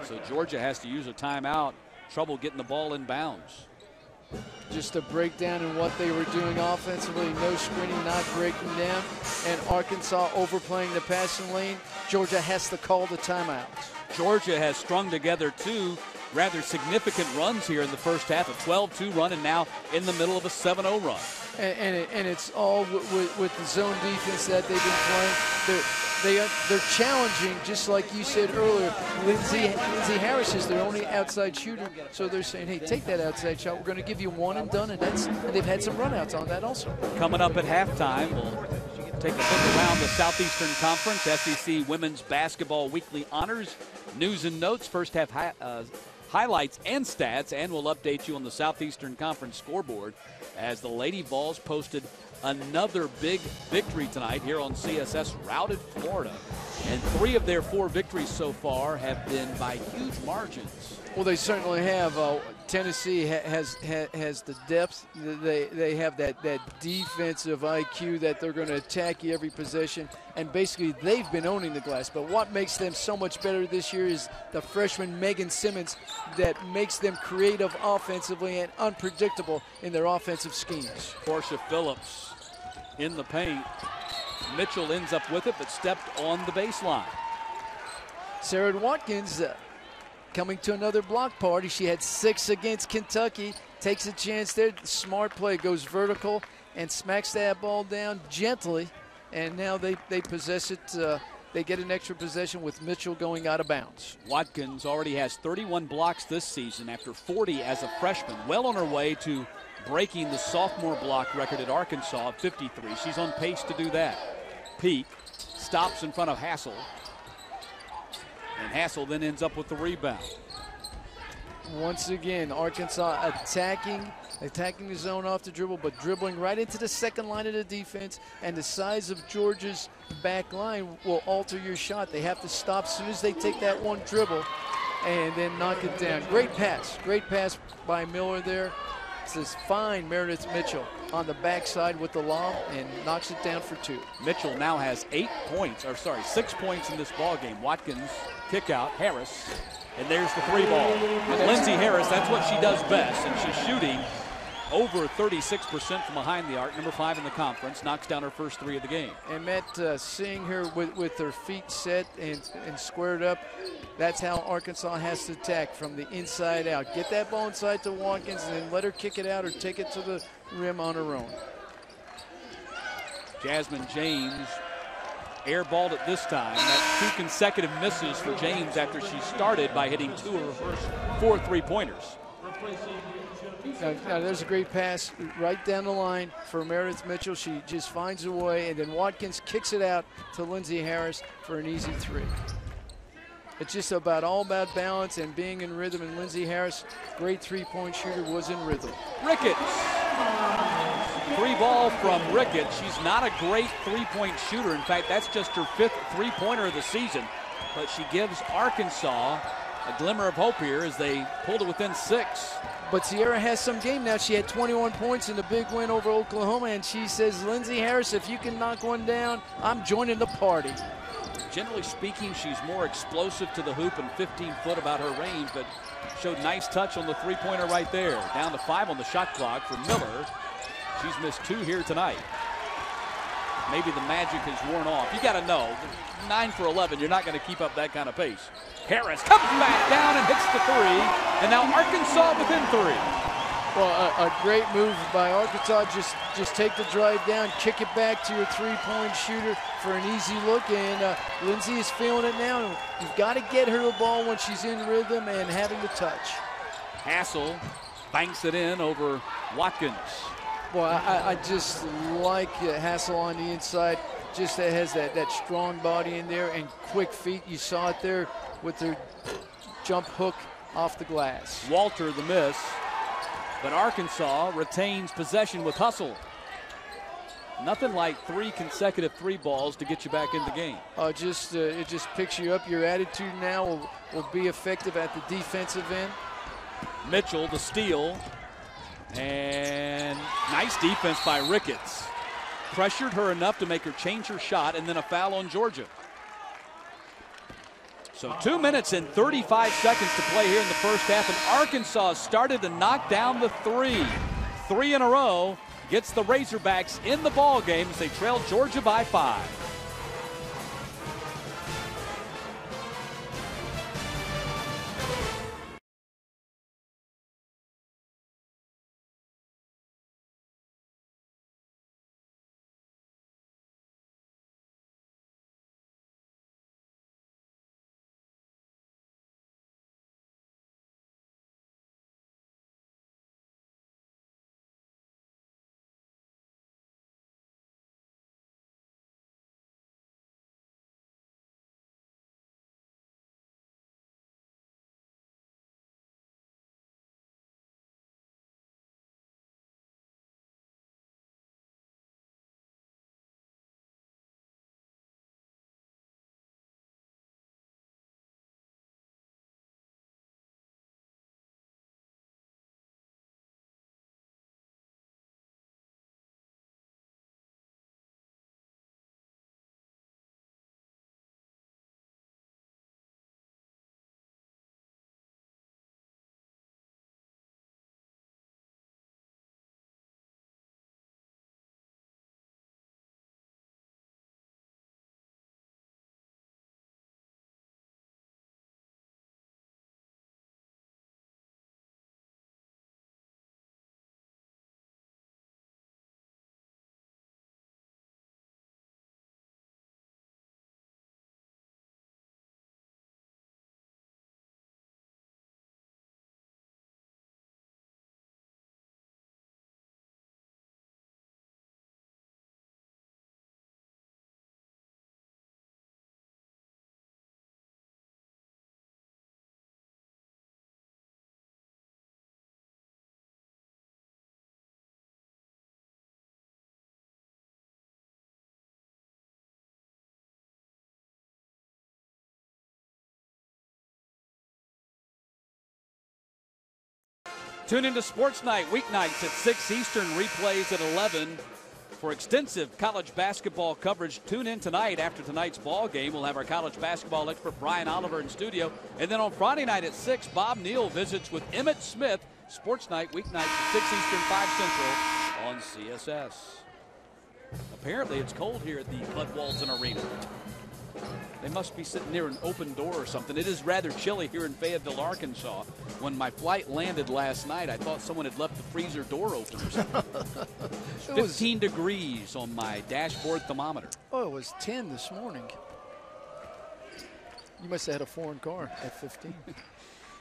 So Georgia has to use a timeout. Trouble getting the ball in bounds. Just a breakdown in what they were doing offensively. No screening, not breaking down. And Arkansas overplaying the passing lane. Georgia has to call the timeout. Georgia has strung together 2 rather significant runs here in the first half, a 12-2 run, and now in the middle of a 7-0 run. And it's all with the zone defense that they've been playing. They're challenging, just like you said earlier. Lindsay Harris is their only outside shooter, so they're saying, hey, take that outside shot. We're going to give you one and done, and they've had some runouts on that also. Coming up at halftime, we'll take a look around the Southeastern Conference, SEC Women's Basketball Weekly Honors, news and notes, first half highlights and stats, and we'll update you on the Southeastern Conference scoreboard as the Lady Vols posted another big victory tonight here on CSS, routed Florida. And 3 of their 4 victories so far have been by huge margins. Well, they certainly have. Tennessee has the depth. They have that defensive IQ that they're going to attack you every possession. And basically, they've been owning the glass. But what makes them so much better this year is the freshman Megan Simmons that makes them creative offensively and unpredictable in their offensive schemes. Portia Phillips in the paint. Mitchell ends up with it, but stepped on the baseline. Sarah Watkins coming to another block party. She had 6 against Kentucky. Takes a chance there. Smart play, goes vertical and smacks that ball down gently. And now they possess it. They get an extra possession with Mitchell going out of bounds. Watkins already has 31 blocks this season after 40 as a freshman. Well on her way to breaking the sophomore block record at Arkansas of 53. She's on pace to do that. Peak stops in front of Hassel. And Hassel then ends up with the rebound. Once again, Arkansas attacking attacking the zone off the dribble, but dribbling right into the second line of the defense. And the size of Georgia's back line will alter your shot. They have to stop as soon as they take that one dribble and then knock it down. Great pass by Miller there. Says fine Meredith Mitchell on the backside with the lob and knocks it down for 2. Mitchell now has 6 points in this ball game. Watkins kick out, Harris, and there's the 3 ball. And Lindsey Harris, that's what she does best, and she's shooting over 36% from behind the arc, number 5 in the conference, knocks down her first 3 of the game. And Matt, seeing her with her feet set and squared up, that's how Arkansas has to attack, from the inside out. Get that ball inside to Watkins and then let her kick it out or take it to the rim on her own. Jasmine James airballed it this time. That's 2 consecutive misses for James after she started by hitting 2 of her first 4 3-pointers. Now there's a great pass right down the line for Meredith Mitchell. She just finds a way, and then Watkins kicks it out to Lindsey Harris for an easy 3. It's just all about balance and being in rhythm, and Lindsey Harris, great 3-point shooter, was in rhythm. Ricketts. 3 ball from Ricketts. She's not a great 3-point shooter. In fact, that's just her 5th 3-pointer of the season. But she gives Arkansas a glimmer of hope here as they pulled it within 6. But Sierra has some game now. She had 21 points in the big win over Oklahoma, and she says, Lindsey Harris, if you can knock one down, I'm joining the party. Generally speaking, she's more explosive to the hoop and 15 foot about her range, but showed nice touch on the 3-pointer right there. Down to 5 on the shot clock for Miller. She's missed 2 here tonight. Maybe the magic has worn off. You got to know, 9 for 11, you're not going to keep up that kind of pace. Harris comes back down and hits the 3, and now Arkansas within 3. Well, a great move by Arkansas. Just take the drive down, kick it back to your 3-point shooter for an easy look, and Lindsey is feeling it now. You've got to get her the ball when she's in rhythm and having the touch. Hassel banks it in over Watkins. Well, I just like Hassel on the inside. Just has that strong body in there and quick feet. You saw it there with their jump hook off the glass. Walter the miss. But Arkansas retains possession with hustle. Nothing like 3 consecutive 3 balls to get you back in the game. It just picks you up. Your attitude now will be effective at the defensive end. Mitchell the steal. And nice defense by Ricketts. Pressured her enough to make her change her shot, and then a foul on Georgia. So 2 minutes and 35 seconds to play here in the first half, and Arkansas started to knock down the 3. 3 in a row, gets the Razorbacks in the ball game as they trail Georgia by 5. Tune into Sports Night weeknights at 6 Eastern, replays at 11. For extensive college basketball coverage, tune in tonight after tonight's ball game. We'll have our college basketball expert Brian Oliver in studio. And then on Friday night at 6, Bob Neal visits with Emmett Smith. Sports Night weeknights at 6 Eastern, 5 Central on CSS. Apparently it's cold here at the Bud Walton Arena. They must be sitting near an open door or something. It is rather chilly here in Fayetteville, Arkansas. When my flight landed last night, I thought someone had left the freezer door open or something. 15 degrees on my dashboard thermometer. Oh, it was 10 this morning. You must have had a foreign car at 15.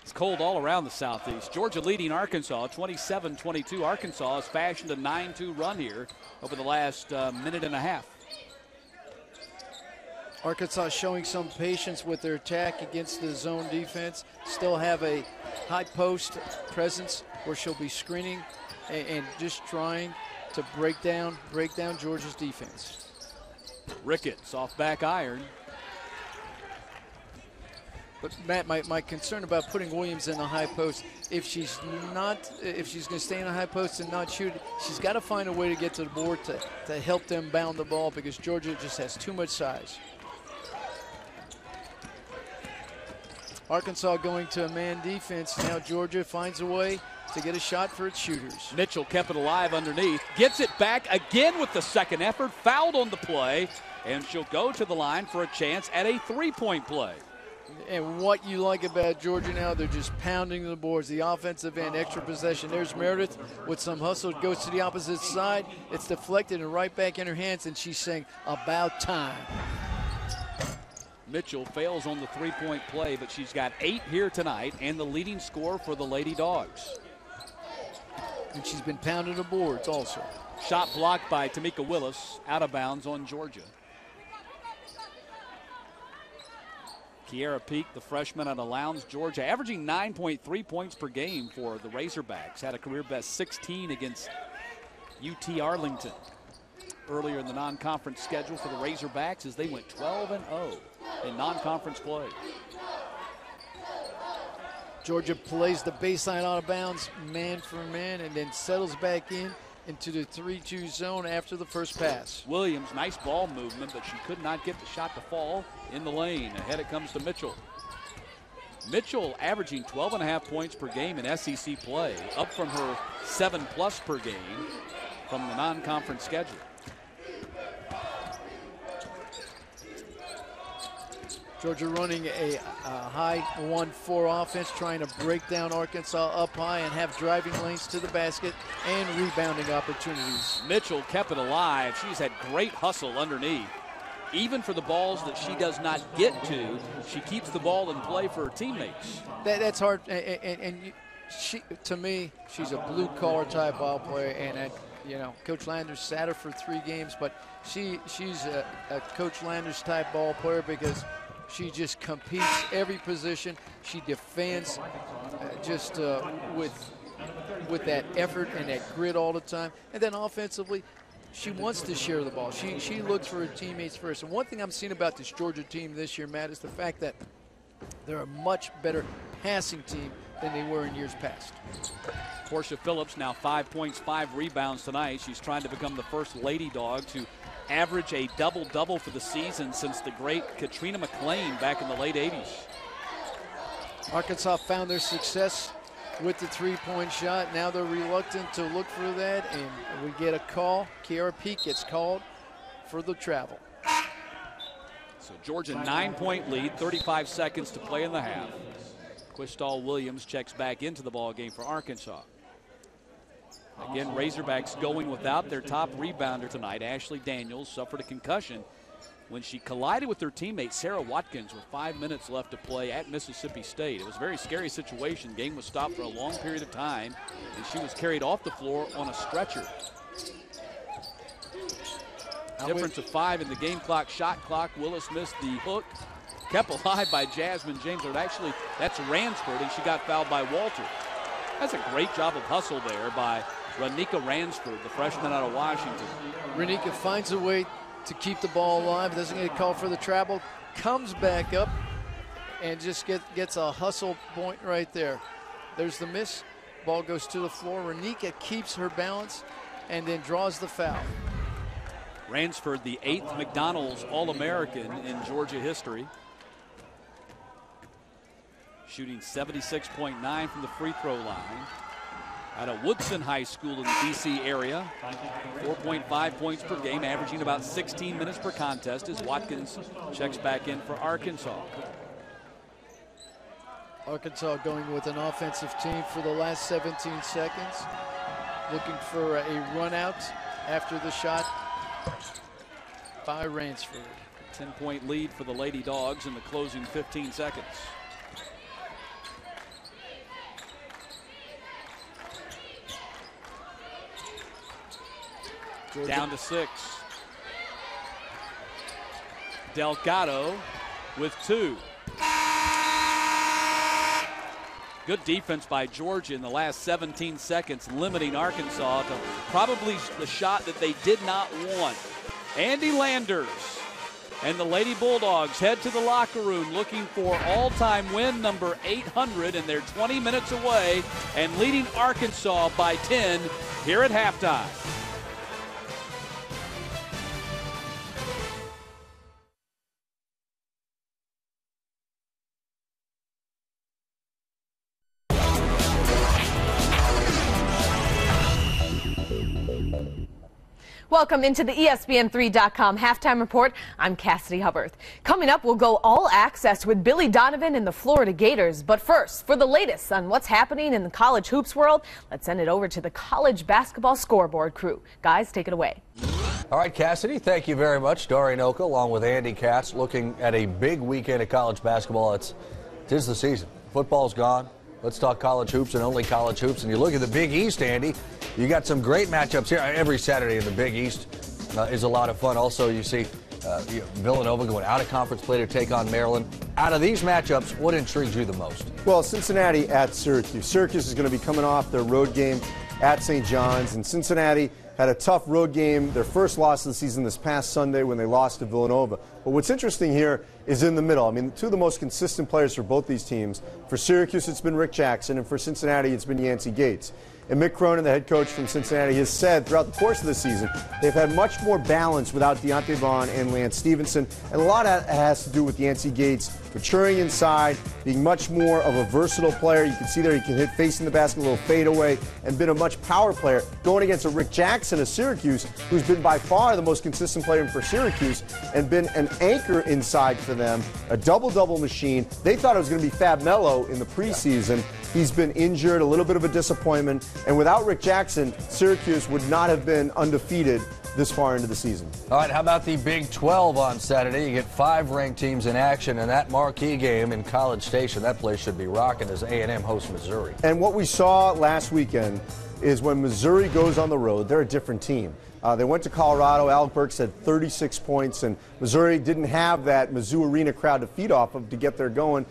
It's cold all around the Southeast. Georgia leading Arkansas 27-22. Arkansas has fashioned a 9-2 run here over the last minute and a half. Arkansas showing some patience with their attack against the zone defense. Still have a high post presence where she'll be screening and just trying to break down Georgia's defense. Ricketts off back iron. But Matt, my concern about putting Williams in the high post, if she's going to stay in the high post and not shoot, she's got to find a way to get to the board to help them bound the ball because Georgia just has too much size. Arkansas going to a man defense. Now Georgia finds a way to get a shot for its shooters. Mitchell kept it alive underneath. Gets it back again with the second effort. Fouled on the play. And she'll go to the line for a chance at a three-point play. And what you like about Georgia now, they're just pounding the boards. The offensive end, extra possession. There's Meredith with some hustle. It goes to the opposite side. It's deflected and right back in her hands. And she's saying, about time. Mitchell fails on the three-point play, but she's got 8 here tonight and the leading scorer for the Lady Dogs. And she's been pounding the boards also. Shot blocked by Tamika Willis, out of bounds on Georgia. Kiera Peak, the freshman out of Lowndes, Georgia, averaging 9.3 points per game for the Razorbacks. Had a career best 16 against UT Arlington. Earlier in the non-conference schedule for the Razorbacks as they went 12-0 in non-conference play. Georgia plays the baseline out of bounds, man for man, and then settles back into the 3-2 zone after the first pass. Williams, nice ball movement, but she could not get the shot to fall in the lane. Ahead it comes to Mitchell. Mitchell averaging 12.5 points per game in SEC play, up from her 7+ per game from the non-conference schedule. Georgia running a high 1-4 offense, trying to break down Arkansas up high and have driving lanes to the basket and rebounding opportunities. Mitchell kept it alive. She's had great hustle underneath. Even for the balls that she does not get to, she keeps the ball in play for her teammates. That's hard, and she, to me, she's a blue-collar type ball player, and Coach Landers sat her for 3 games, but she's a Coach Landers type ball player because she just competes every position. She defends with that effort and that grit all the time. And then offensively, she wants to share the ball. She looks for her teammates first. And one thing I'm seeing about this Georgia team this year, Matt, is the fact that they're a much better passing team than they were in years past. Portia Phillips now 5 points, 5 rebounds tonight. She's trying to become the first Lady Dog to average a double-double for the season since the great Katrina McClain back in the late 80s. Arkansas found their success with the three-point shot. Now they're reluctant to look for that, and we get a call. Kiera Peak gets called for the travel. So Georgia 9-point lead, 35 seconds to play in the half. Quistall Williams checks back into the ball game for Arkansas. Again, Razorbacks going without their top rebounder tonight. Ashley Daniels suffered a concussion when she collided with her teammate Sarah Watkins with 5 minutes left to play at Mississippi State. It was a very scary situation. Game was stopped for a long period of time, and she was carried off the floor on a stretcher. Difference of 5 in the game clock, shot clock. Willis missed the hook. Kept alive by Jasmine James. But actually, that's Ransford, and she got fouled by Walter. That's a great job of hustle there by Ranika Ransford, the freshman out of Washington. Ranika finds a way to keep the ball alive, doesn't get called for the travel, comes back up, and just gets a hustle point right there. There's the miss, Ball goes to the floor. Renika keeps her balance and then draws the foul. Ransford, the 8th McDonald's All-American in Georgia history. Shooting 76.9 from the free throw line. Out of Woodson High School in the D.C. area. 4.5 points per game, averaging about 16 minutes per contest as Watkins checks back in for Arkansas. Arkansas going with an offensive team for the last 17 seconds. Looking for a run out after the shot by Ransford. 10-point lead for the Lady Dogs in the closing 15 seconds. Georgia. Down to 6. Delgado with 2. Good defense by Georgia in the last 17 seconds, limiting Arkansas to probably the shot that they did not want. Andy Landers and the Lady Bulldogs head to the locker room looking for all-time win number 800, and they're 20 minutes away and leading Arkansas by 10 here at halftime. Welcome into the ESPN3.com halftime report. I'm Cassidy Hubbard. Coming up, we'll go all access with Billy Donovan and the Florida Gators. But first, for the latest on what's happening in the college hoops world, let's send it over to the college basketball scoreboard crew. Guys, take it away. All right, Cassidy, thank you very much. Doreen Oka along with Andy Katz looking at a big weekend of college basketball. Tis the season. Football's gone. Let's talk college hoops and only college hoops. And you look at the Big East, Andy, you got some great matchups here. Every Saturday in the Big East is a lot of fun. Also, you see Villanova going out of conference play to take on Maryland. Out of these matchups, what intrigues you the most? Well, Cincinnati at Syracuse. Syracuse is going to be coming off their road game at St. John's, and Cincinnati had a tough road game, their first loss of the season this past Sunday when they lost to Villanova. But what's interesting here is in the middle. I mean, two of the most consistent players for both these teams. For Syracuse, it's been Rick Jackson, and for Cincinnati, it's been Yancey Gates. And Mick Cronin, the head coach from Cincinnati, has said throughout the course of the season they've had much more balance without Deontay Vaughn and Lance Stevenson. And a lot of that has to do with Yancey Gates maturing inside, being much more of a versatile player. You can see there he can hit facing the basket, a little fadeaway, and been a much power player. Going against a Rick Jackson of Syracuse, who's been by far the most consistent player for Syracuse and been an anchor inside for them, a double-double machine. They thought it was going to be Fab Melo in the preseason. He's been injured, a little bit of a disappointment. And without Rick Jackson, Syracuse would not have been undefeated this far into the season. All right, how about the Big 12 on Saturday? You get 5 ranked teams in action, and that marquee game in College Station, that place should be rocking as A&M hosts Missouri. And what we saw last weekend is when Missouri goes on the road, they're a different team. They went to Colorado. Alec Burks had 36 points, and Missouri didn't have that Mizzou Arena crowd to feed off of to get them going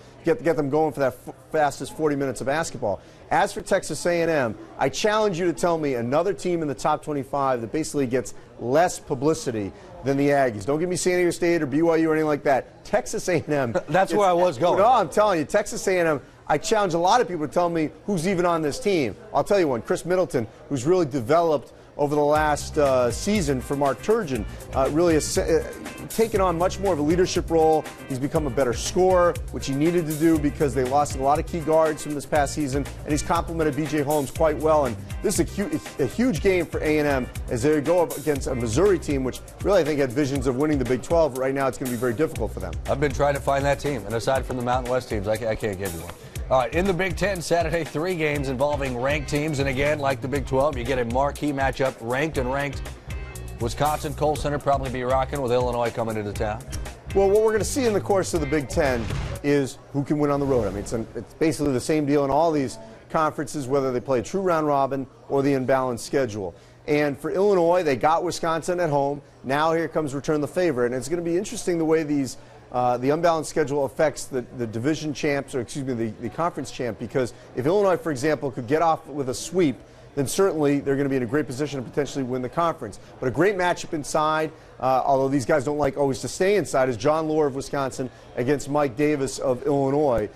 for that fastest 40 minutes of basketball. As for Texas A&M, I challenge you to tell me another team in the top 25 that basically gets less publicity than the Aggies. Don't give me San Diego State or BYU or anything like that. Texas A&M. That's where I was going. No, I'm telling you, Texas A&M. I challenge a lot of people to tell me who's even on this team. I'll tell you one, Chris Middleton, who's really developed over the last season for Mark Turgeon, really has taken on much more of a leadership role. He's become a better scorer, which he needed to do because they lost a lot of key guards from this past season, and he's complemented B.J. Holmes quite well. And this is a huge game for A&M as they go up against a Missouri team, which really I think had visions of winning the Big 12. Right now it's going to be very difficult for them. I've been trying to find that team, and aside from the Mountain West teams, I can't give you one. All right, in the Big Ten Saturday, 3 games involving ranked teams. And again, like the Big 12, you get a marquee matchup, ranked and ranked. Wisconsin, Kohl Center probably be rocking with Illinois coming into town. Well, what we're going to see in the course of the Big Ten is who can win on the road. I mean, it's basically the same deal in all these conferences, whether they play a true round robin or the imbalanced schedule. And for Illinois, they got Wisconsin at home. Now here comes return the favorite. And it's going to be interesting the way these the unbalanced schedule affects the division champs, or excuse me, the conference champ, because if Illinois, for example, could get off with a sweep then certainly they're going to be in a great position to potentially win the conference. But a great matchup inside, although these guys don't like always to stay inside, is John Lohr of Wisconsin against Mike Davis of Illinois,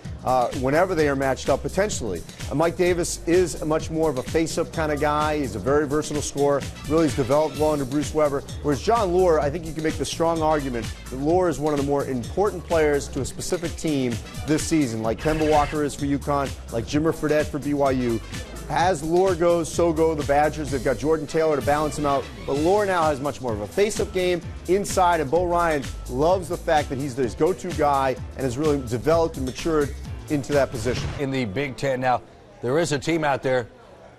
whenever they are matched up potentially. Mike Davis is much more of a face-up kind of guy. He's a very versatile scorer. Really has developed well under Bruce Weber. Whereas John Lohr, I think you can make the strong argument that Lohr is one of the more important players to a specific team this season, like Kemba Walker is for UConn, like Jimmer Fredette for BYU. As Lohr goes, so go the Badgers. They've got Jordan Taylor to balance him out. But Lohr now has much more of a face-up game inside, and Bo Ryan loves the fact that he's his go-to guy and has really developed and matured into that position. In the Big Ten now, there is a team out there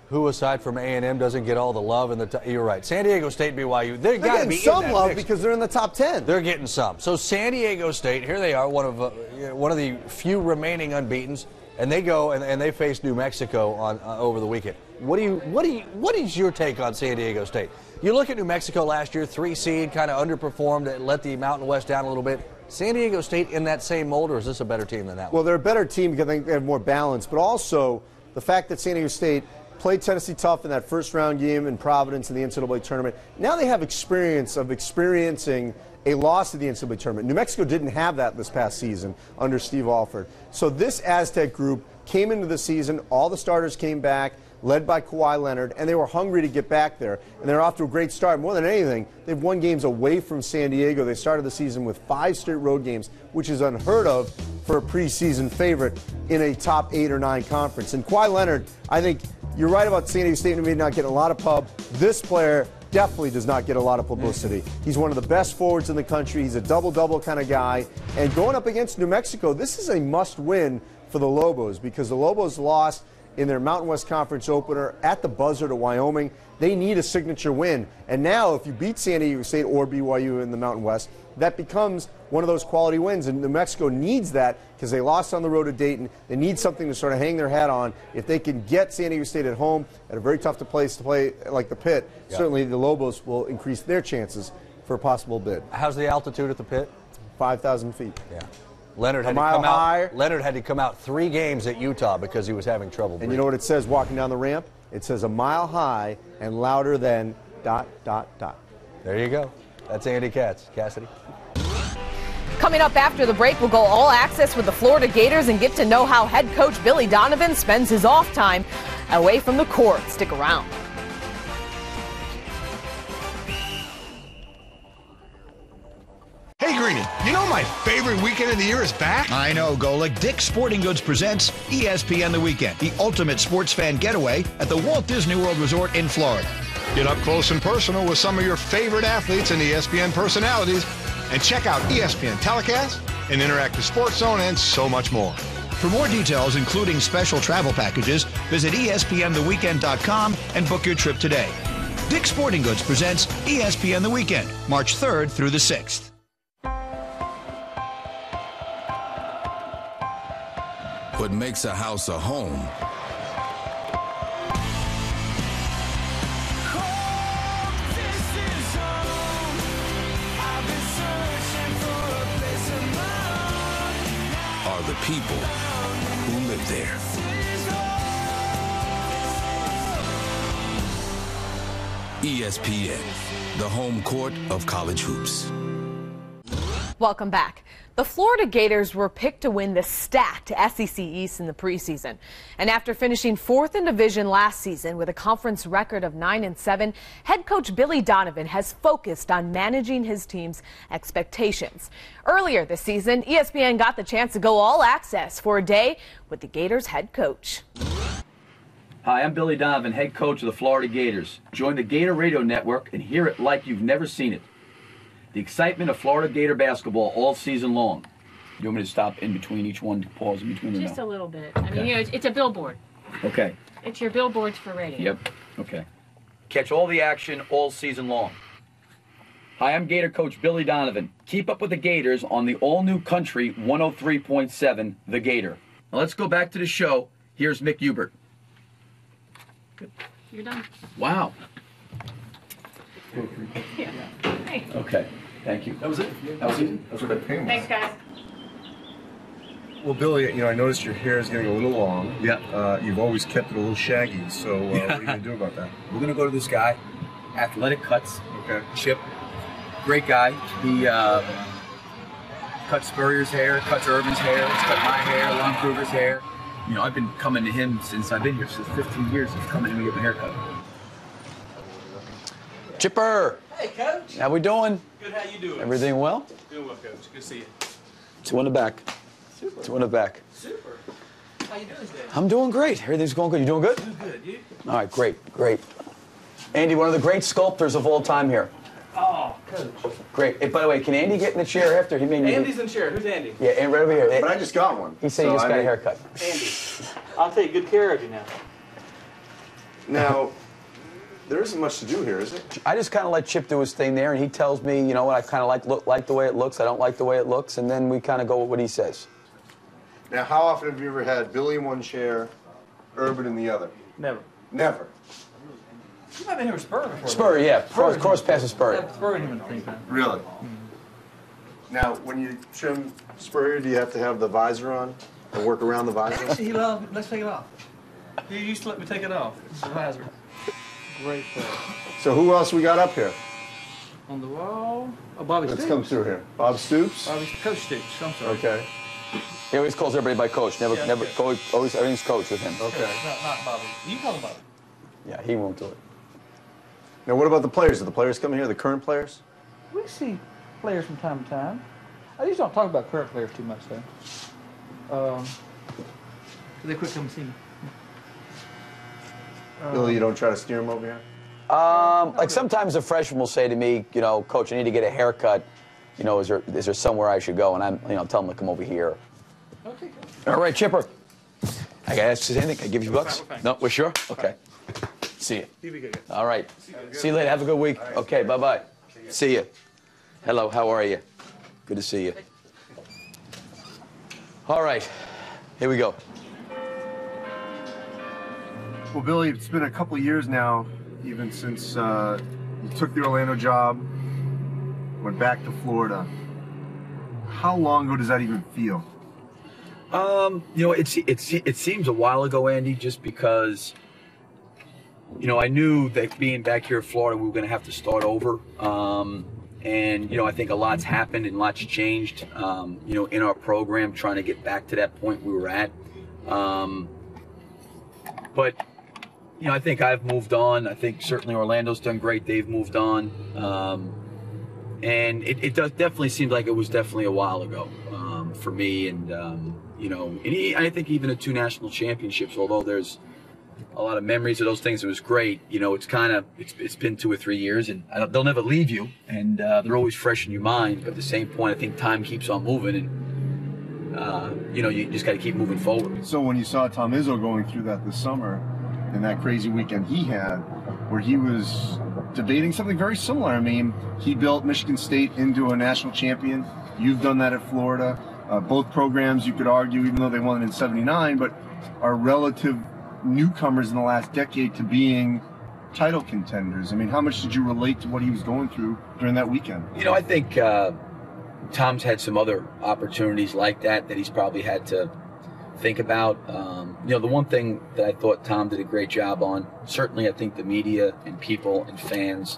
who, aside from A&M, doesn't get all the love. You're right. San Diego State, BYU, they're getting some love because they're in the top 10. They're getting some. So San Diego State, here they are, one of the few remaining unbeatens. And they go and they face New Mexico on over the weekend. What is your take on San Diego State? You look at New Mexico last year, 3 seed, kind of underperformed, let the Mountain West down a little bit. San Diego State in that same mold, or is this a better team than that one? Well, they're a better team because I think they have more balance, but also the fact that San Diego State played Tennessee tough in that first-round game in Providence in the NCAA tournament. Now they have experience of experiencing a loss to the NCAA tournament. New Mexico didn't have that this past season under Steve Alford. So this Aztec group came into the season, all the starters came back, led by Kawhi Leonard, and they were hungry to get back there. And they're off to a great start. More than anything, they've won games away from San Diego. They started the season with 5 straight road games, which is unheard of for a preseason favorite in a top 8 or 9 conference. And Kawhi Leonard, I think you're right about San Diego State maybe not getting a lot of pub. This player definitely does not get a lot of publicity. He's one of the best forwards in the country. He's a double-double kind of guy. And going up against New Mexico, this is a must-win for the Lobos because the Lobos lost in their Mountain West Conference opener at the buzzer to Wyoming. They need a signature win. And now if you beat San Diego State or BYU in the Mountain West, that becomes one of those quality wins. And New Mexico needs that because they lost on the road to Dayton. They need something to sort of hang their hat on. If they can get San Diego State at home at a very tough place to play like the Pit, certainly the Lobos will increase their chances for a possible bid. How's the altitude at the Pit? 5,000 feet. Yeah. Leonard had to come out 3 games at Utah because he was having trouble breathing. And you know what it says walking down the ramp? It says a mile high and louder than ... There you go. That's Andy Katz. Cassidy. Coming up after the break, we'll go all access with the Florida Gators and get to know how head coach Billy Donovan spends his off time away from the court. Stick around. Hey, Greenie, you know my favorite weekend of the year is back? I know, Golick. Dick's Sporting Goods presents ESPN The Weekend, the ultimate sports fan getaway at the Walt Disney World Resort in Florida. Get up close and personal with some of your favorite athletes and ESPN personalities, and check out ESPN telecasts, an interactive sports zone, and so much more. For more details, including special travel packages, visit ESPNTheWeekend.com and book your trip today. Dick's Sporting Goods presents ESPN The Weekend, March 3rd through the 6th. What makes a house a home are the people who live there. ESPN, the home court of college hoops. Welcome back. The Florida Gators were picked to win the stacked SEC East in the preseason. And after finishing 4th in division last season with a conference record of 9-7, head coach Billy Donovan has focused on managing his team's expectations. Earlier this season, ESPN got the chance to go all access for a day with the Gators head coach. Hi, I'm Billy Donovan, head coach of the Florida Gators. Join the Gator Radio Network and hear it like you've never seen it. The excitement of Florida Gator basketball all season long. You want me to stop in between each one, to pause in between them? Just a little bit. I mean, you know, it's a billboard. Okay. It's your billboards for radio. Yep. Okay. Catch all the action all season long. Hi, I'm Gator coach Billy Donovan. Keep up with the Gators on the all-new Country 103.7, The Gator. Now let's go back to the show. Here's Mick Hubert. Good. You're done. Wow. Yeah. Thanks. Okay. Thank you. That was it? That was it? That was good. Thanks, guys. Well, Billy, I noticed your hair is getting a little long. Yeah. You've always kept it a little shaggy, so what are you going to do about that? We're going to go to this guy, Athletic Cuts. Okay. Chip, great guy. He cuts Spurrier's hair, cuts Irvin's hair, he's cut my hair, Lon Kruger's hair. I've been coming to him since I've been here, since 15 years of coming in to get my hair cut. Chipper. Hey, Coach. How we doing? Good, how you doing? Everything well? Doing well, Coach. Good to see you. Two in the back. Super. Two in the back. Super. How you doing today? I'm doing great. Everything's going good. You doing good? Doing good. You? All right, great. Andy, one of the great sculptors of all time here. Oh, Coach. Great. Hey, by the way, can Andy get in the chair after? He may need Andy's in the chair. Who's Andy? Yeah, and right over here. But I just got one. He said he just got a haircut. Andy. I'll take good care of you now. Now, there isn't much to do here, is it? I just kind of let Chip do his thing there, and he tells me, you know what, I kind of like the way it looks, I don't like the way it looks, and then we kind of go with what he says. Now, how often have you ever had Billy in one chair, Urban in the other? Never. Never. You might have been here with Spur before. Spur, yeah. Cross passes Spur. Yeah, Spur and him at the same time. Really? Now, when you trim Spurrier, do you have to have the visor on and work around the visor? Actually, he loved, let's take it off. He used to let me take it off. It's a visor. Great player. So who else we got up here? On the wall, Bobby Let's Stoops. come through here. Bob Stoops? Coach Stoops, I'm sorry. Okay. He always calls everybody by coach. Never, Yeah, always everything's coach with him. Okay. Not Bobby. You call him Bobby. Yeah, he won't do it. Now, what about the players? Do the players come here, the current players? We see players from time to time. I usually don't talk about current players too much, though. They quit coming see me. Billy, you don't try to steer them over here? Like sometimes a freshman will say to me, Coach, I need to get a haircut. Is there somewhere I should go? And I'm, tell them to come over here. Okay. All right, Chipper. I gotta ask you anything. Can I give you bucks? No, we're sure? Okay. See you. You be good. All right. See you later. Have a good week. Okay, bye-bye. See you. Hello, how are you? Good to see you. All right, here we go. Well, Billy, it's been a couple of years now, even since you took the Orlando job, went back to Florida. How long ago does that even feel? It seems a while ago, Andy, just because, I knew that being back here in Florida, we were going to have to start over. And I think a lot's happened and lots changed, in our program, trying to get back to that point we were at. But I think I've moved on. I think certainly Orlando's done great. They've moved on. And it does definitely seem like it was definitely a while ago for me. And, I think even the 2 national championships, although there's a lot of memories of those things, it was great. It's been 2 or 3 years, and they'll never leave you. And they're always fresh in your mind. But at the same point, I think time keeps on moving. And, you just got to keep moving forward. So when you saw Tom Izzo going through that this summer, and that crazy weekend he had, where he was debating something very similar. I mean, he built Michigan State into a national champion. You've done that at Florida. Both programs, you could argue, even though they won it in '79, but are relative newcomers in the last decade to being title contenders. I mean, how much did you relate to what he was going through during that weekend? I think Tom's had some other opportunities like that he's probably had to think about. The one thing that I thought Tom did a great job on, certainly I think the media and people and fans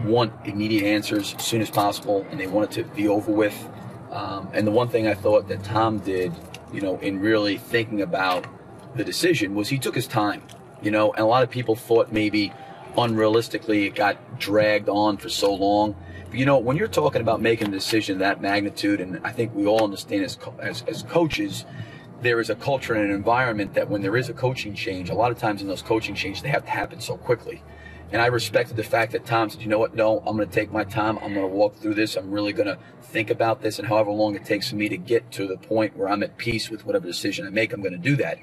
want immediate answers as soon as possible, and they want it to be over with. And the one thing I thought that Tom did, in really thinking about the decision, was he took his time, and a lot of people thought maybe unrealistically it got dragged on for so long. But when you're talking about making a decision of that magnitude, and I think we all understand as coaches, there is a culture and an environment that when there is a coaching change, a lot of times in those coaching changes, they have to happen so quickly. And I respected the fact that Tom said, you know what, no, I'm going to take my time. I'm going to walk through this. I'm really going to think about this. And however long it takes for me to get to the point where I'm at peace with whatever decision I make, I'm going to do that.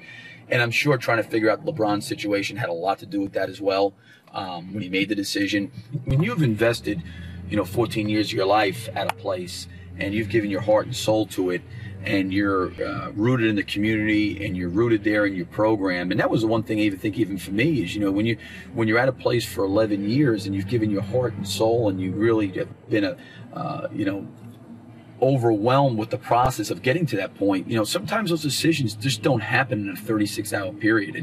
And I'm sure trying to figure out LeBron's situation had a lot to do with that as well. When he made the decision, when you've invested, 14 years of your life at a place, and you've given your heart and soul to it, and you're rooted in the community, and you're rooted there in your program. And that was the one thing I think even for me is, when you're at a place for 11 years and you've given your heart and soul, and you really have been overwhelmed with the process of getting to that point. You know, sometimes those decisions just don't happen in a 36-hour period.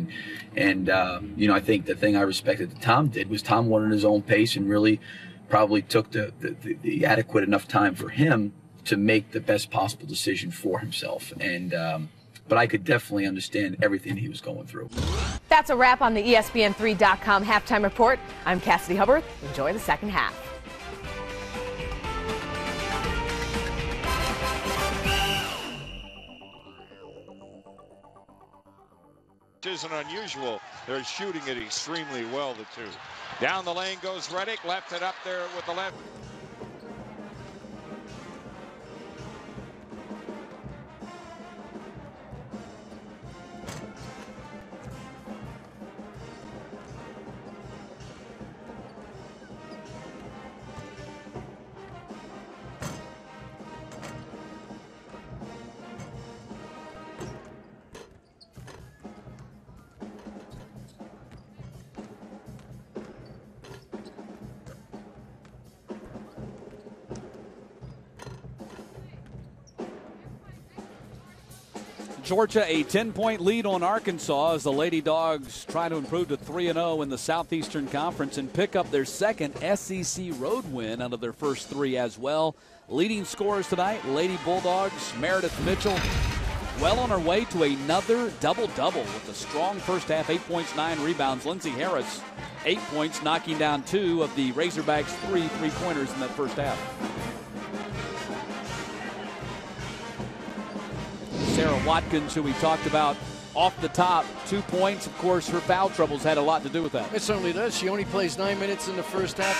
And you know, I think the thing I respected that Tom did was Tom wanted his own pace and really probably took the adequate enough time for him to make the best possible decision for himself. And but I could definitely understand everything he was going through. That's a wrap on the ESPN3.com halftime report. I'm Cassidy Hubbard. Enjoy the second half. Isn't unusual. They're shooting it extremely well, the two. Down the lane goes Reddick, left it up there with the left. Georgia a 10-point lead on Arkansas as the Lady Dogs try to improve to 3-0 in the Southeastern Conference and pick up their second SEC road win out of their first 3 as well. Leading scorers tonight, Lady Bulldogs, Meredith Mitchell, well on her way to another double-double with a strong first half, 8 points, 9 rebounds. Lindsey Harris, 8 points, knocking down 2 of the Razorbacks' 3 three-pointers in that first half. Sarah Watkins, who we talked about off the top, 2 points. Of course, her foul troubles had a lot to do with that. It certainly does. She only plays 9 minutes in the first half.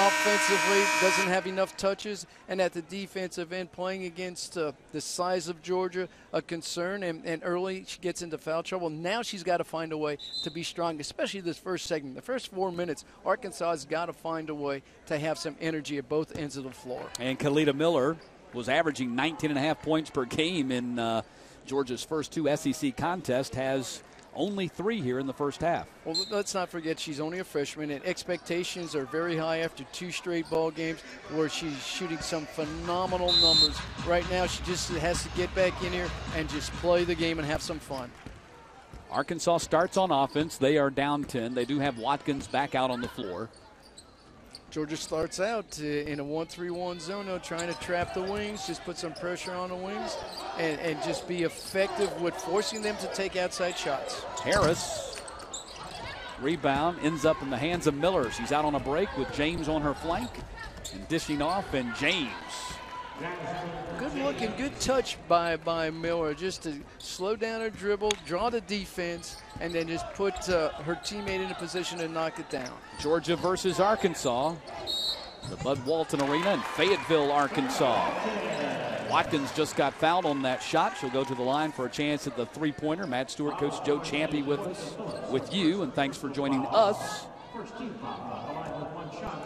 Offensively, doesn't have enough touches. And at the defensive end, playing against the size of Georgia, a concern. And early, she gets into foul trouble. Now she's got to find a way to be strong, especially this first segment. The first 4 minutes, Arkansas has got to find a way to have some energy at both ends of the floor. And Kalita Miller was averaging 19.5 points per game in Georgia's first 2 SEC contests, has only 3 here in the first half. Well, let's not forget she's only a freshman, and expectations are very high after 2 straight ball games where she's shooting some phenomenal numbers. Right now, she just has to get back in here and just play the game and have some fun. Arkansas starts on offense. They are down 10. They do have Watkins back out on the floor. Georgia starts out in a 1-3-1 zone, trying to trap the wings, just put some pressure on the wings, and just be effective with forcing them to take outside shots. Harris, rebound, ends up in the hands of Miller. She's out on a break with James on her flank and dishing off, and James. Good look and good touch by Miller, just to slow down her dribble, draw the defense, and then just put her teammate in a position to knock it down. Georgia versus Arkansas, the Bud Walton Arena in Fayetteville, Arkansas. Watkins just got fouled on that shot. She'll go to the line for a chance at the three-pointer. Matt Stewart, Coach Joe Champy with us, with you, and thanks for joining us.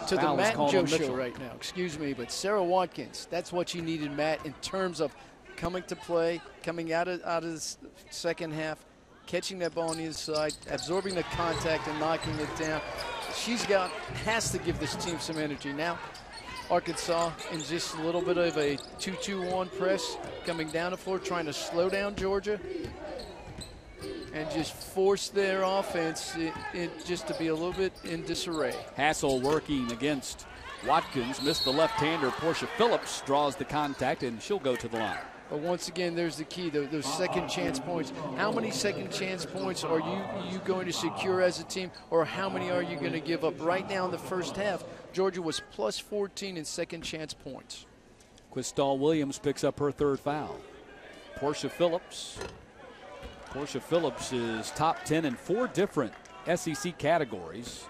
To the Matt and Joe show right now, excuse me, but Sarah Watkins, that's what you needed, Matt, in terms of coming to play, coming out of the second half, catching that ball on the inside, absorbing the contact and knocking it down. Has to give this team some energy. Now, Arkansas in just a little bit of a 2-2-1 press, coming down the floor, trying to slow down Georgia and just force their offense just to be a little bit in disarray. Hassel working against Watkins, missed the left-hander. Portia Phillips draws the contact, and she'll go to the line. But once again, there's the key, those second chance points. How many second chance points are you going to secure as a team, or how many are you going to give up? Right now in the first half, Georgia was plus 14 in second chance points. Quistall Williams picks up her 3rd foul. Portia Phillips is top 10 in 4 different SEC categories.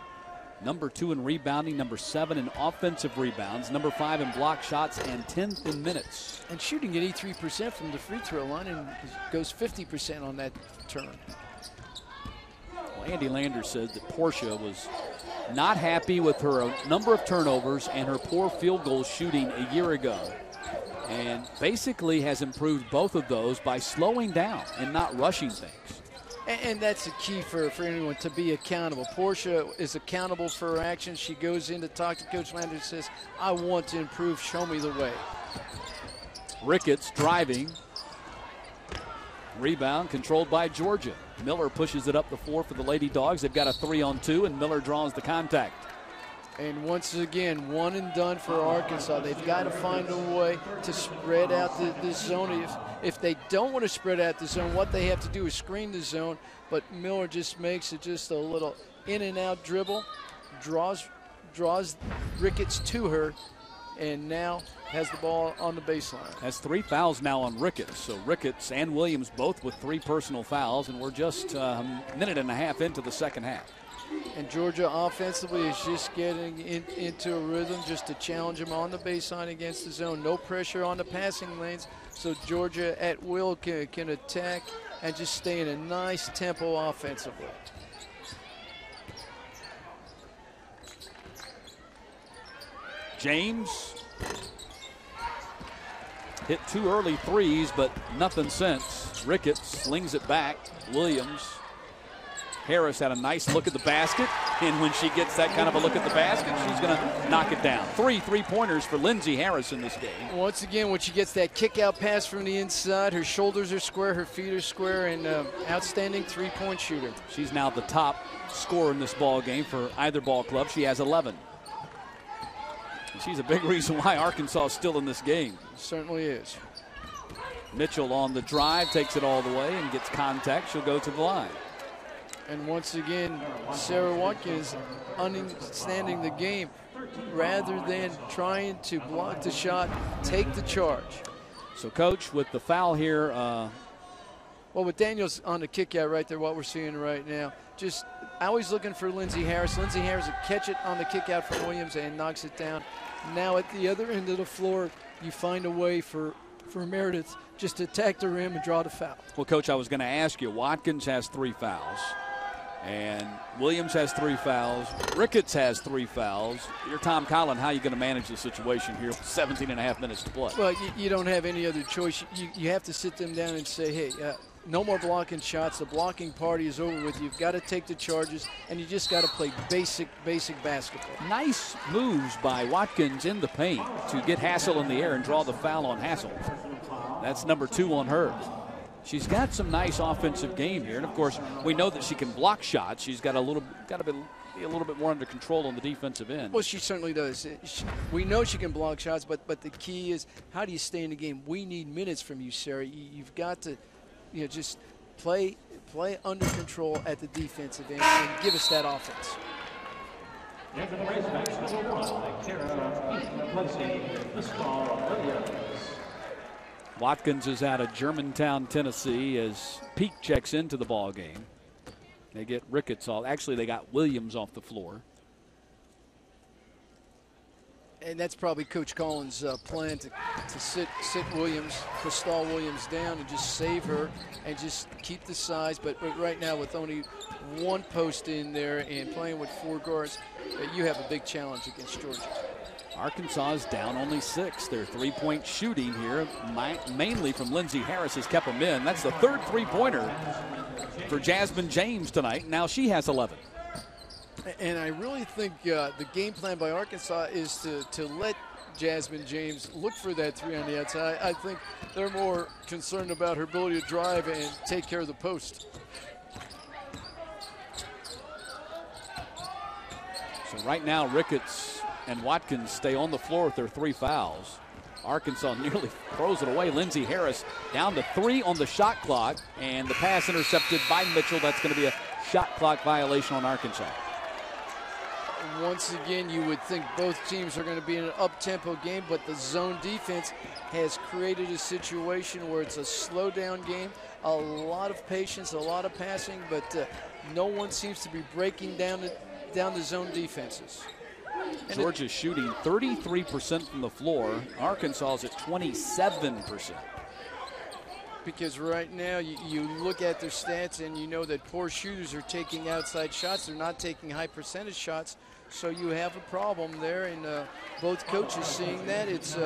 Number 2 in rebounding, number 7 in offensive rebounds, number 5 in block shots, and 10th in minutes. And shooting 83% from the free throw line, and goes 50% on that turn. Well, Andy Landers said that Portia was not happy with her number of turnovers and her poor field goal shooting a year ago, and basically has improved both of those by slowing down and not rushing things. And that's the key for anyone, to be accountable. Portia is accountable for her actions. She goes in to talk to Coach Landers and says, I want to improve, show me the way. Ricketts driving. Rebound controlled by Georgia. Miller pushes it up the floor for the Lady Dogs. They've got a 3-on-2, and Miller draws the contact. And once again, one and done for Arkansas. They've got to find a way to spread out the zone. If they don't want to spread out the zone, what they have to do is screen the zone. But Miller just makes it just a little in and out dribble, draws Ricketts to her, and now has the ball on the baseline. Has 3 fouls now on Ricketts. So Ricketts and Williams both with 3 personal fouls, and we're just a minute and a half into the second half. And Georgia offensively is just getting into a rhythm just to challenge them on the baseline against the zone. No pressure on the passing lanes, so Georgia at will can attack and just stay in a nice tempo offensively. James hit 2 early threes, but nothing since. Ricketts slings it back. Williams. Harris had a nice look at the basket, and when she gets that kind of a look at the basket, she's going to knock it down. 3 3-pointers for Lindsey Harris in this game. Once again, when she gets that kick-out pass from the inside, her shoulders are square, her feet are square, and outstanding 3-point shooter. She's now the top scorer in this ball game for either ball club. She has 11. And she's a big reason why Arkansas is still in this game. Certainly is. Mitchell on the drive, takes it all the way and gets contact. She'll go to the line. And once again, Sarah Watkins understanding the game rather than trying to block the shot, take the charge. So, Coach, with the foul here. Well, with Daniels on the kick out right there, what we're seeing right now, just always looking for Lindsey Harris. Lindsey Harris will catch it on the kick out from Williams and knocks it down. Now at the other end of the floor, you find a way for Meredith just to attack the rim and draw the foul. Well, Coach, I was going to ask you, Watkins has 3 fouls. And Williams has 3 fouls. Ricketts has 3 fouls. You're Tom Collin. How are you going to manage the situation here with 17 and a half minutes to play? Well, you don't have any other choice. You have to sit them down and say, hey, no more blocking shots. The blocking party is over with. You've got to take the charges, and you just got to play basic basketball. Nice moves by Watkins in the paint to get Hassel in the air and draw the foul on Hassel. That's number 2 on her. She's got some nice offensive game here, and of course, we know that she can block shots. She's got to be a little bit more under control on the defensive end. Well, she certainly does. We know she can block shots, but the key is how do you stay in the game? We need minutes from you, Sarah. You've got to, just play under control at the defensive end and give us that offense. Watkins is out of Germantown, Tennessee, as Peak checks into the ball game. They get Ricketts off. Actually, they got Williams off the floor. And that's probably Coach Collins' plan to sit Williams, to stall Williams down and just save her and just keep the size. But right now, with only 1 post in there and playing with 4 guards, you have a big challenge against Georgia. Arkansas is down only 6. Their 3-point shooting here, mainly from Lindsey Harris, has kept them in. That's the 3rd 3-pointer for Jasmine James tonight. Now she has 11. And I really think the game plan by Arkansas is to let Jasmine James look for that 3 on the outside. I think they're more concerned about her ability to drive and take care of the post. So right now, Ricketts and Watkins stay on the floor with their 3 fouls. Arkansas nearly throws it away. Lindsey Harris down to 3 on the shot clock, and the pass intercepted by Mitchell. That's going to be a shot clock violation on Arkansas. Once again, you would think both teams are going to be in an up-tempo game, but the zone defense has created a situation where it's a slow-down game, a lot of patience, a lot of passing, but no one seems to be breaking down the zone defenses. Georgia's shooting 33% from the floor. Arkansas is at 27%. Because right now you look at their stats and you know that poor shooters are taking outside shots. They're not taking high percentage shots. So you have a problem there, and both coaches seeing that. It's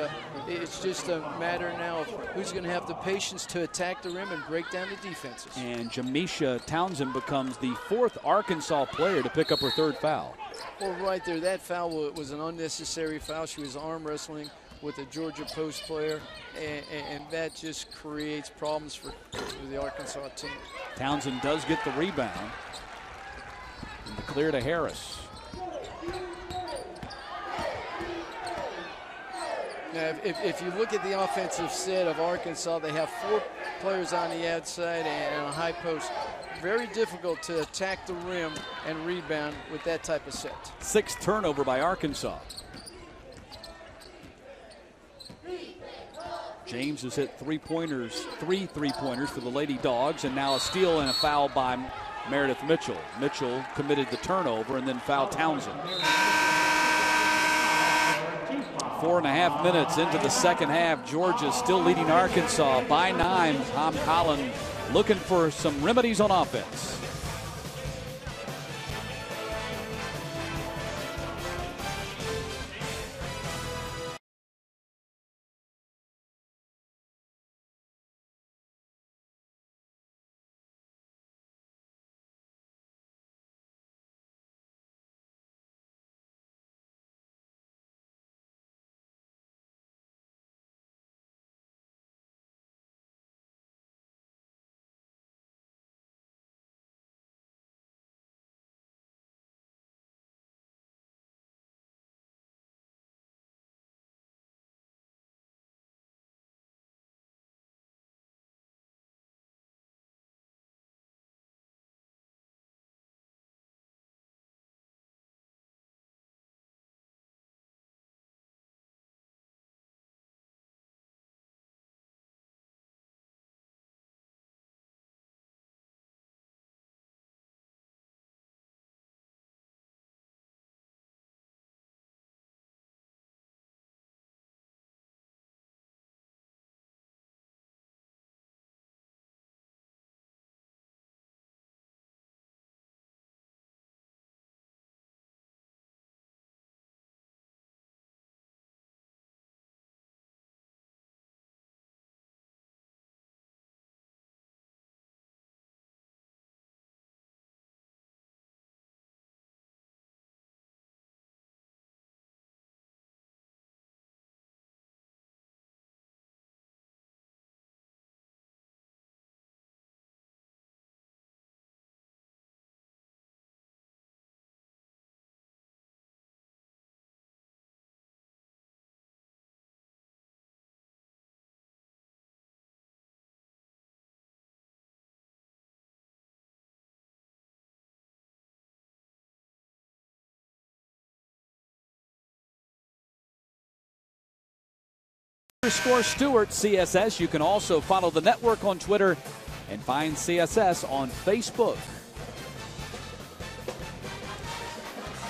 just a matter now of who's going to have the patience to attack the rim and break down the defenses. And Jamisha Townsend becomes the 4th Arkansas player to pick up her 3rd foul. Well, right there, that foul was an unnecessary foul. She was arm wrestling with a Georgia post player, and that just creates problems for the Arkansas team. Townsend does get the rebound. And the clear to Harris. Now, if you look at the offensive set of Arkansas, they have 4 players on the outside and a high post. Very difficult to attack the rim and rebound with that type of set. 6th turnover by Arkansas. James has hit 3 3-pointers for the Lady Dogs, and now a steal and a foul by Meredith Mitchell. Mitchell committed the turnover and then fouled Townsend. 4.5 minutes into the second half. Georgia still leading Arkansas by 9. Tom Collin looking for some remedies on offense. _Stewart CSS. You can also follow the network on Twitter and find CSS on Facebook.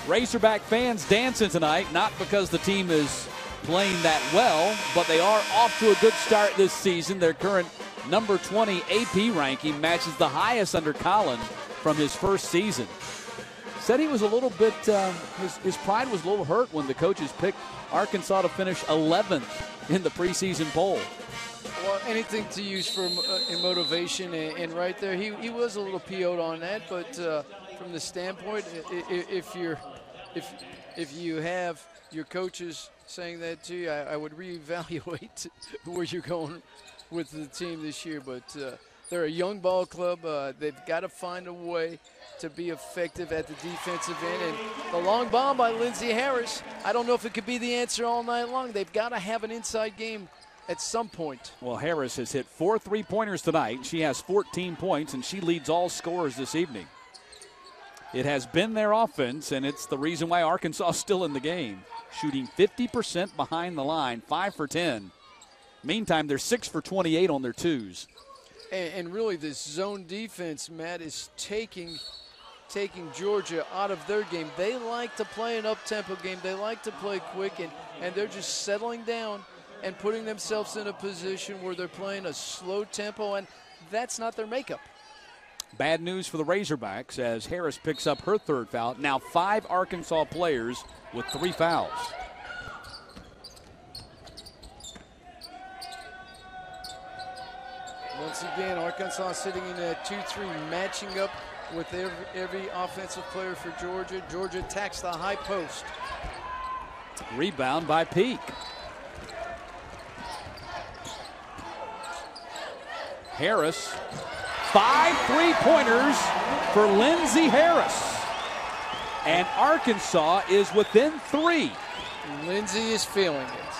Razorback fans dancing tonight, not because the team is playing that well, but they are off to a good start this season. Their current number 20 AP ranking matches the highest under Collin from his first season. Said he was a little bit, his pride was a little hurt when the coaches picked Arkansas to finish 11th in the preseason poll. Well, anything to use for motivation, and right there, he was a little PO'd on that. But from the standpoint, if you have your coaches saying that to you, I would reevaluate where you're going with the team this year. But they're a young ball club. They've got to find a way to be effective at the defensive end. And the long bomb by Lindsey Harris, I don't know if it could be the answer all night long. They've got to have an inside game at some point. Well, Harris has hit 4 3-pointers tonight. She has 14 points, and she leads all scorers this evening. It has been their offense, and it's the reason why Arkansas is still in the game. Shooting 50% behind the line, 5 for 10. Meantime, they're 6 for 28 on their twos. And really, this zone defense, Matt, is taking Georgia out of their game. They like to play an up-tempo game. They like to play quick, and they're just settling down and putting themselves in a position where they're playing a slow tempo, and that's not their makeup. Bad news for the Razorbacks as Harris picks up her 3rd foul. Now 5 Arkansas players with 3 fouls. Once again, Arkansas sitting in a 2-3, matching up with every offensive player for Georgia. Georgia attacks the high post. Rebound by Peak. Harris, 5 3-pointers for Lindsey Harris. And Arkansas is within 3. Lindsey is feeling it.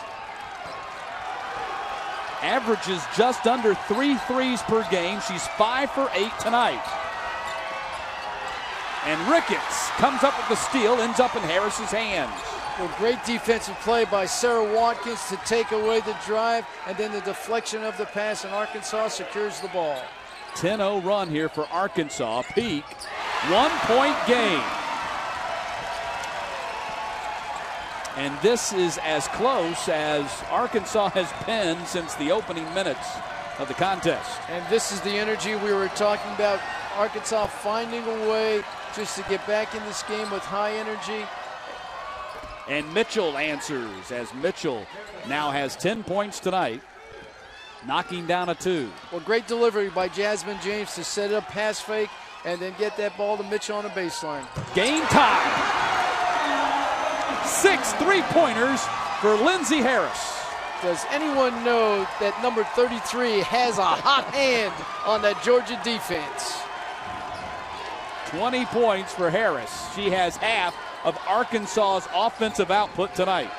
Averages just under 3 threes per game. She's 5 for 8 tonight. And Ricketts comes up with the steal, ends up in Harris's hands. Well, great defensive play by Sarah Watkins to take away the drive, and then the deflection of the pass, and Arkansas secures the ball. 10-0 run here for Arkansas. Peak, 1-point game. And this is as close as Arkansas has been since the opening minutes of the contest. And this is the energy we were talking about. Arkansas finding a way just to get back in this game with high energy. And Mitchell answers, as Mitchell now has 10 points tonight, knocking down a 2. Well, great delivery by Jasmine James to set up pass fake and then get that ball to Mitchell on the baseline. Game time. 6 3-pointers for Lindsey Harris. Does anyone know that number 33 has a hot hand on that Georgia defense? 20 points for Harris. She has half of Arkansas's offensive output tonight.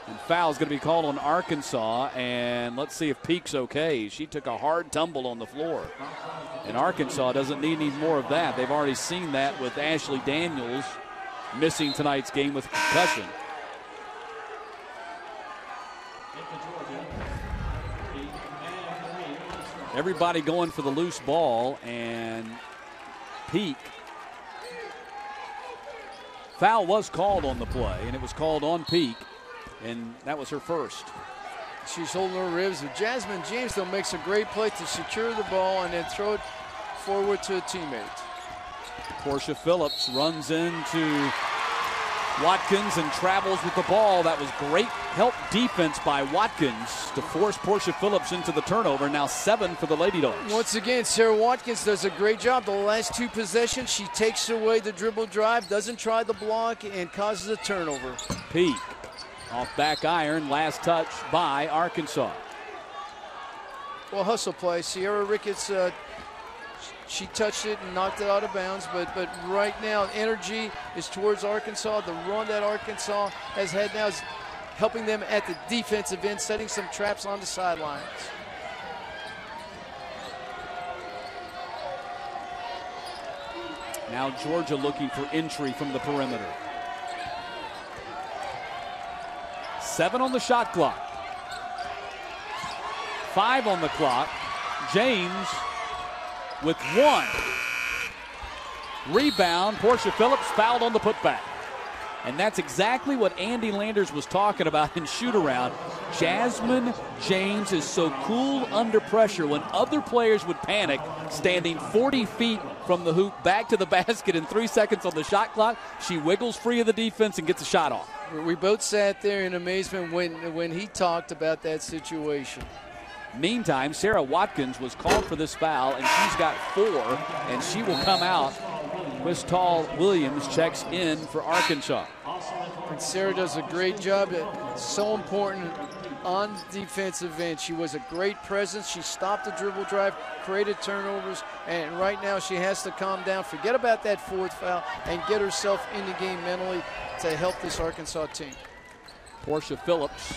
And foul's going to be called on Arkansas, and let's see if Peak's okay. She took a hard tumble on the floor. And Arkansas doesn't need any more of that. They've already seen that with Ashley Daniels missing tonight's game with concussion. Everybody going for the loose ball, and Peak. Foul was called on the play, and it was called on Peak, and that was her first. She's holding her ribs. Jasmine James, though, makes a great play to secure the ball and then throw it forward to a teammate. Portia Phillips runs into Watkins and travels with the ball. That was great help defense by Watkins to force Portia Phillips into the turnover. Now 7 for the Lady Dogs. Once again, Sarah Watkins does a great job. The last 2 possessions, she takes away the dribble drive, doesn't try the block, and causes a turnover. Peak off back iron, last touch by Arkansas. Well, hustle play. Sierra Ricketts, she touched it and knocked it out of bounds, but right now energy is towards Arkansas. The run that Arkansas has had now is helping them at the defensive end, setting some traps on the sidelines. Now Georgia looking for entry from the perimeter. 7 on the shot clock. 5 on the clock. James with 1. Rebound, Portia Phillips fouled on the putback. And that's exactly what Andy Landers was talking about in shoot-around. Jasmine James is so cool under pressure. When other players would panic, standing 40 feet from the hoop back to the basket in 3 seconds on the shot clock, she wiggles free of the defense and gets a shot off. We both sat there in amazement when he talked about that situation. Meantime, Sarah Watkins was called for this foul, and she's got 4, and she will come out. Quistal Williams checks in for Arkansas. And Sarah does a great job. It's so important on defensive end. She was a great presence. She stopped the dribble drive, created turnovers, and right now she has to calm down, forget about that 4th foul, and get herself in the game mentally to help this Arkansas team. Portia Phillips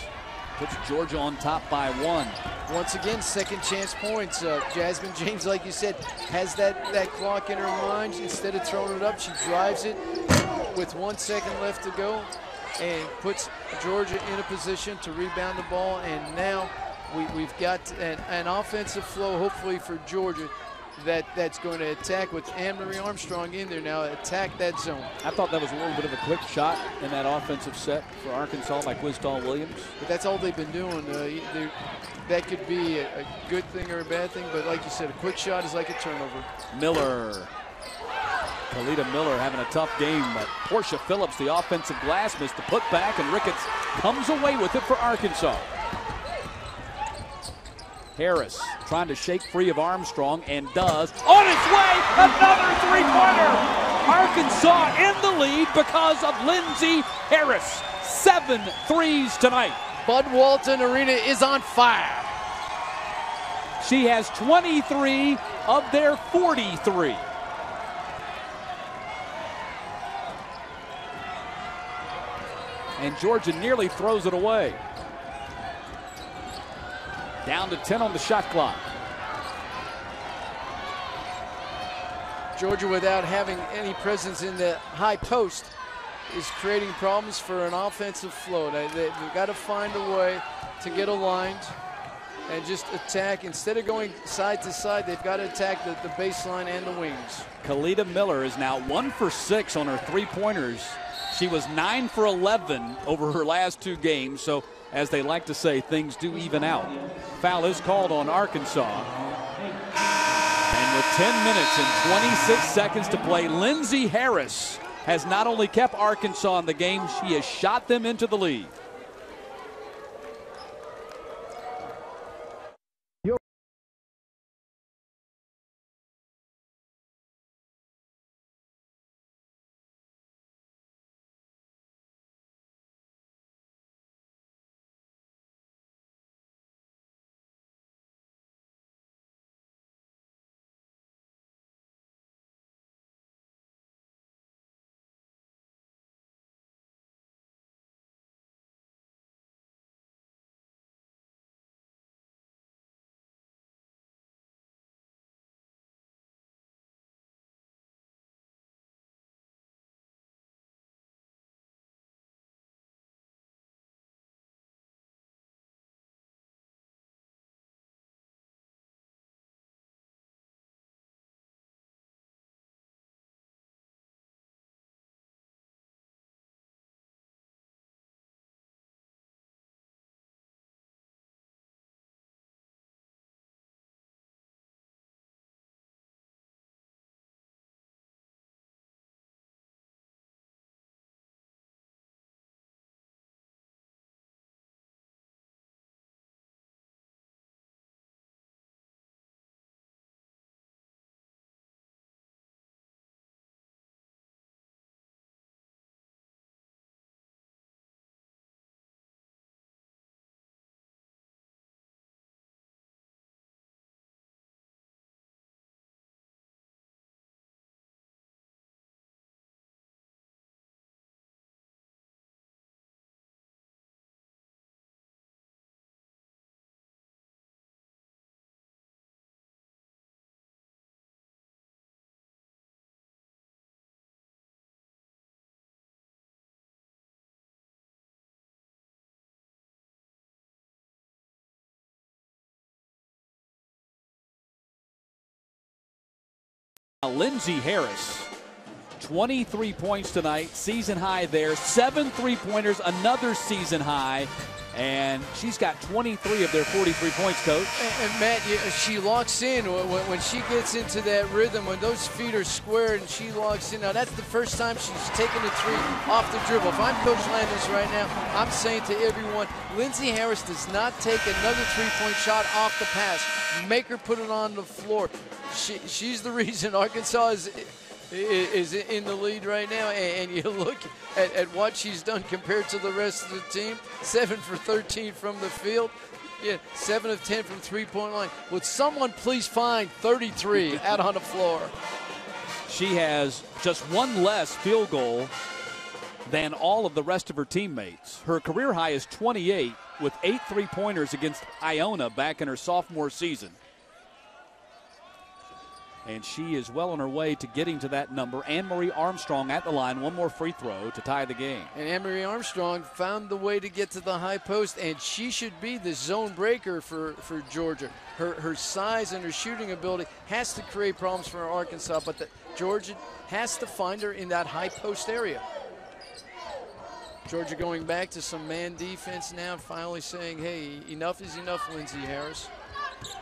puts Georgia on top by 1. Once again, second chance points. Jasmine James, like you said, has that clock in her mind. Instead of throwing it up, she drives it with 1 second left to go and puts Georgia in a position to rebound the ball. And now we've got an offensive flow, hopefully, for Georgia that's going to attack with Anne-Marie Armstrong in there now, attack that zone. I thought that was a little bit of a quick shot in that offensive set for Arkansas by Quistal Williams. But that's all they've been doing. That could be a good thing or a bad thing, but like you said, a quick shot is like a turnover. Miller. Kalita Miller having a tough game, but Portia Phillips, the offensive glass, missed the putback, and Ricketts comes away with it for Arkansas. Harris trying to shake free of Armstrong, and does. On its way, another 3-pointer! Arkansas in the lead because of Lindsey Harris. 7 threes tonight. Bud Walton Arena is on fire. She has 23 of their 43. And Georgia nearly throws it away. Down to 10 on the shot clock. Georgia, without having any presence in the high post, is creating problems for an offensive flow. They've got to find a way to get aligned and just attack. Instead of going side to side, they've got to attack the baseline and the wings. Kalita Miller is now 1 for 6 on her three-pointers. She was 9 for 11 over her last 2 games. So, as they like to say, things do even out. Foul is called on Arkansas. And with 10 minutes and 26 seconds to play, Lindsey Harris has not only kept Arkansas in the game, she has shot them into the lead. Lindsey Harris, 23 points tonight, season high there. 7 3-pointers, another season high. And she's got 23 of their 43 points, Coach. And Matt, she locks in when she gets into that rhythm, when those feet are squared and she locks in. Now, that's the first time she's taken a 3 off the dribble. If I'm Coach Landers right now, I'm saying to everyone, Lindsey Harris does not take another 3-point shot off the pass. Make her put it on the floor. She's the reason Arkansas is in the lead right now, and you look at what she's done compared to the rest of the team. 7 for 13 from the field. Yeah, 7 of 10 from three-point line. Would someone please find 33 out on the floor? She has just 1 less field goal than all of the rest of her teammates. Her career high is 28 with 8 3-pointers against Iona back in her sophomore season. And she is well on her way to getting to that number. Anne-Marie Armstrong at the line. 1 more free throw to tie the game. And Anne-Marie Armstrong found the way to get to the high post, and she should be the zone breaker for Georgia. Her size and her shooting ability has to create problems for Arkansas, but Georgia has to find her in that high post area. Georgia going back to some man defense now, finally saying, hey, enough is enough, Lindsey Harris.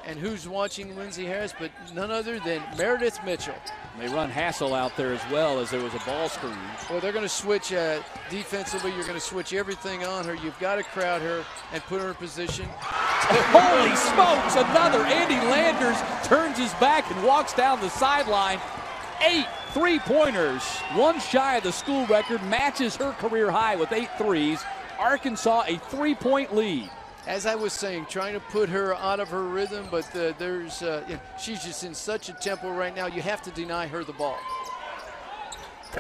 And who's watching Lindsey Harris but none other than Meredith Mitchell. They run Hassel out there as well, as there was a ball screen. Well, they're going to switch defensively. You're going to switch everything on her. You've got to crowd her and put her in position. Holy smokes, another. Andy Landers turns his back and walks down the sideline. 8 3-pointers, 1 shy of the school record, matches her career high with 8 threes. Arkansas a 3-point lead. As I was saying, trying to put her out of her rhythm, but she's just in such a tempo right now. You have to deny her the ball.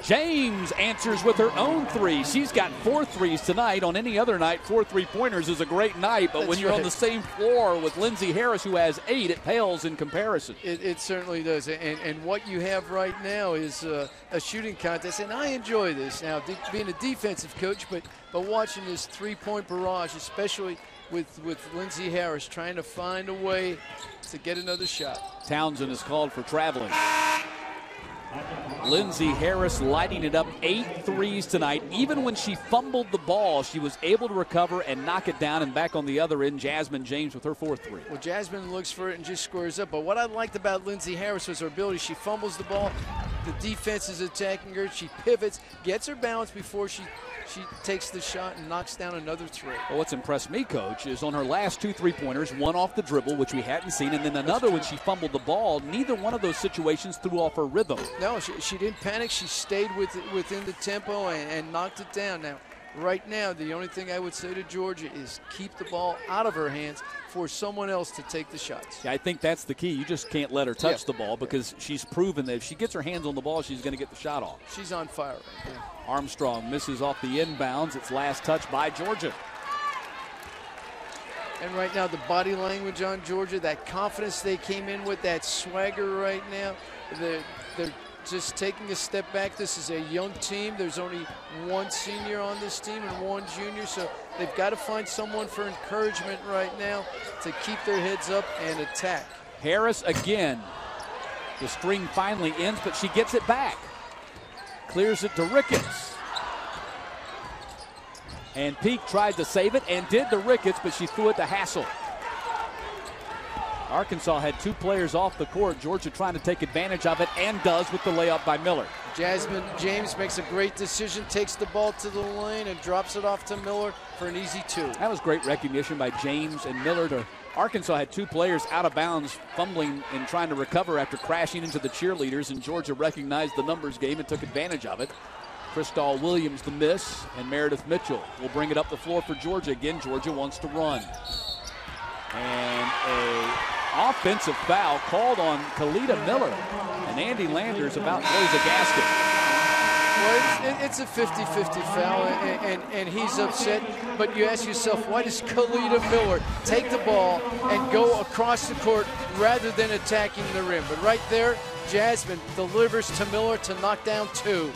James answers with her own three. She's got 4 threes tonight. On any other night, 4 3-pointers is a great night, but when you're on the same floor with Lindsey Harris, who has 8, it pales in comparison. It certainly does, and what you have right now is a shooting contest, and I enjoy this now, being a defensive coach, but watching this 3-point barrage, especially with Lindsey Harris trying to find a way to get another shot. Townsend is called for traveling. Lindsey Harris lighting it up, 8 threes tonight. Even when she fumbled the ball, she was able to recover and knock it down. And back on the other end, Jasmine James with her 4th three. Well, Jasmine looks for it and just squares up. But what I liked about Lindsey Harris was her ability. She fumbles the ball. The defense is attacking her. She pivots, gets her balance before she takes the shot and knocks down another 3. Well, what's impressed me, Coach, is on her last 2 3-pointers, one off the dribble, which we hadn't seen, and then another when she fumbled the ball. Neither one of those situations threw off her rhythm. No, she didn't panic. She stayed within the tempo and knocked it down. Now, right now, the only thing I would say to Georgia is keep the ball out of her hands for someone else to take the shots. Yeah, I think that's the key. You just can't let her touch the ball, because she's proven that if she gets her hands on the ball, she's going to get the shot off. She's on fire right now. Armstrong misses off the inbounds. It's last touch by Georgia. And right now, the body language on Georgia, that confidence they came in with, that swagger right now, they're just taking a step back. This is a young team. There's only 1 senior on this team and 1 junior, so they've got to find someone for encouragement right now to keep their heads up and attack. Harris again. The string finally ends, but she gets it back. Clears it to Ricketts. And Peak tried to save it and did to Ricketts, but she threw it to Hassel. Arkansas had 2 players off the court. Georgia trying to take advantage of it, and does with the layup by Miller. Jasmine James makes a great decision, takes the ball to the lane and drops it off to Miller for an easy 2. That was great recognition by James and Miller. Arkansas had 2 players out of bounds, fumbling and trying to recover after crashing into the cheerleaders, and Georgia recognized the numbers game and took advantage of it. Crystal Williams the miss, and Meredith Mitchell will bring it up the floor for Georgia. Again, Georgia wants to run. And a offensive foul called on Kalita Miller, and Andy Landers about blows a gasket. Well, it's a 50-50 foul, and he's upset. But you ask yourself, why does Kalita Miller take the ball and go across the court rather than attacking the rim? But right there, Jasmine delivers to Miller to knock down 2.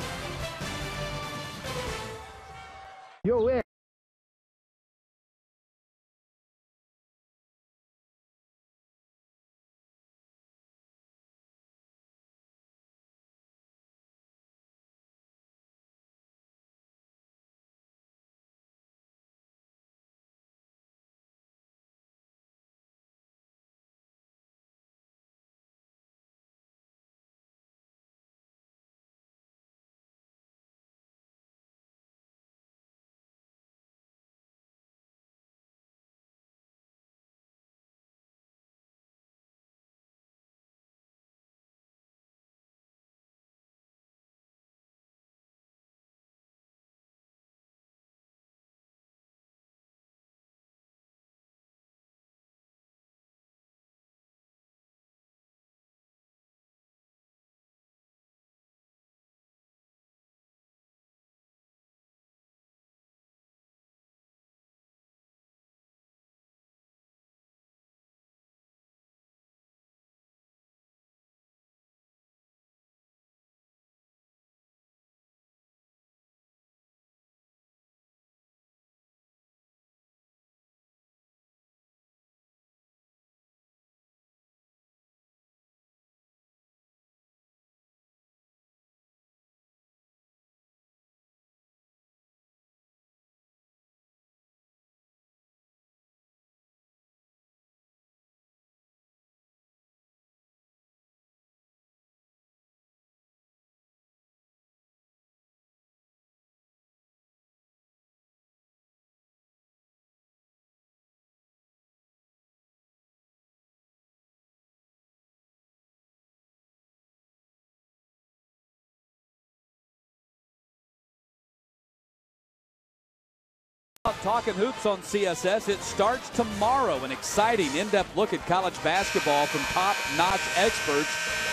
Talking hoops on CSS. It starts tomorrow. An exciting in-depth look at college basketball from top-notch experts.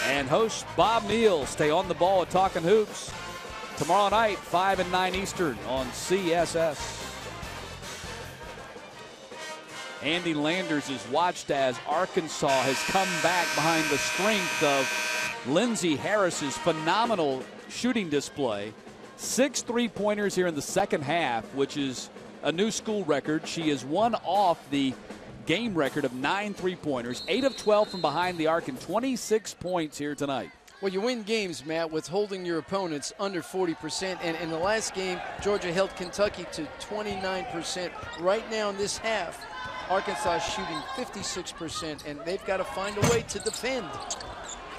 And host Bob Neal stay on the ball at Talking Hoops tomorrow night, 5 and 9 Eastern on CSS. Andy Landers is watched as Arkansas has come back behind the strength of Lindsey Harris's phenomenal shooting display. 6 3-pointers here in the second half, which is a new school record. She is one off the game record of 9 3-pointers, 8 of 12 from behind the arc, and 26 points here tonight. Well, you win games, Matt, with holding your opponents under 40%. And in the last game, Georgia held Kentucky to 29%. Right now in this half, Arkansas is shooting 56%, and they've got to find a way to defend.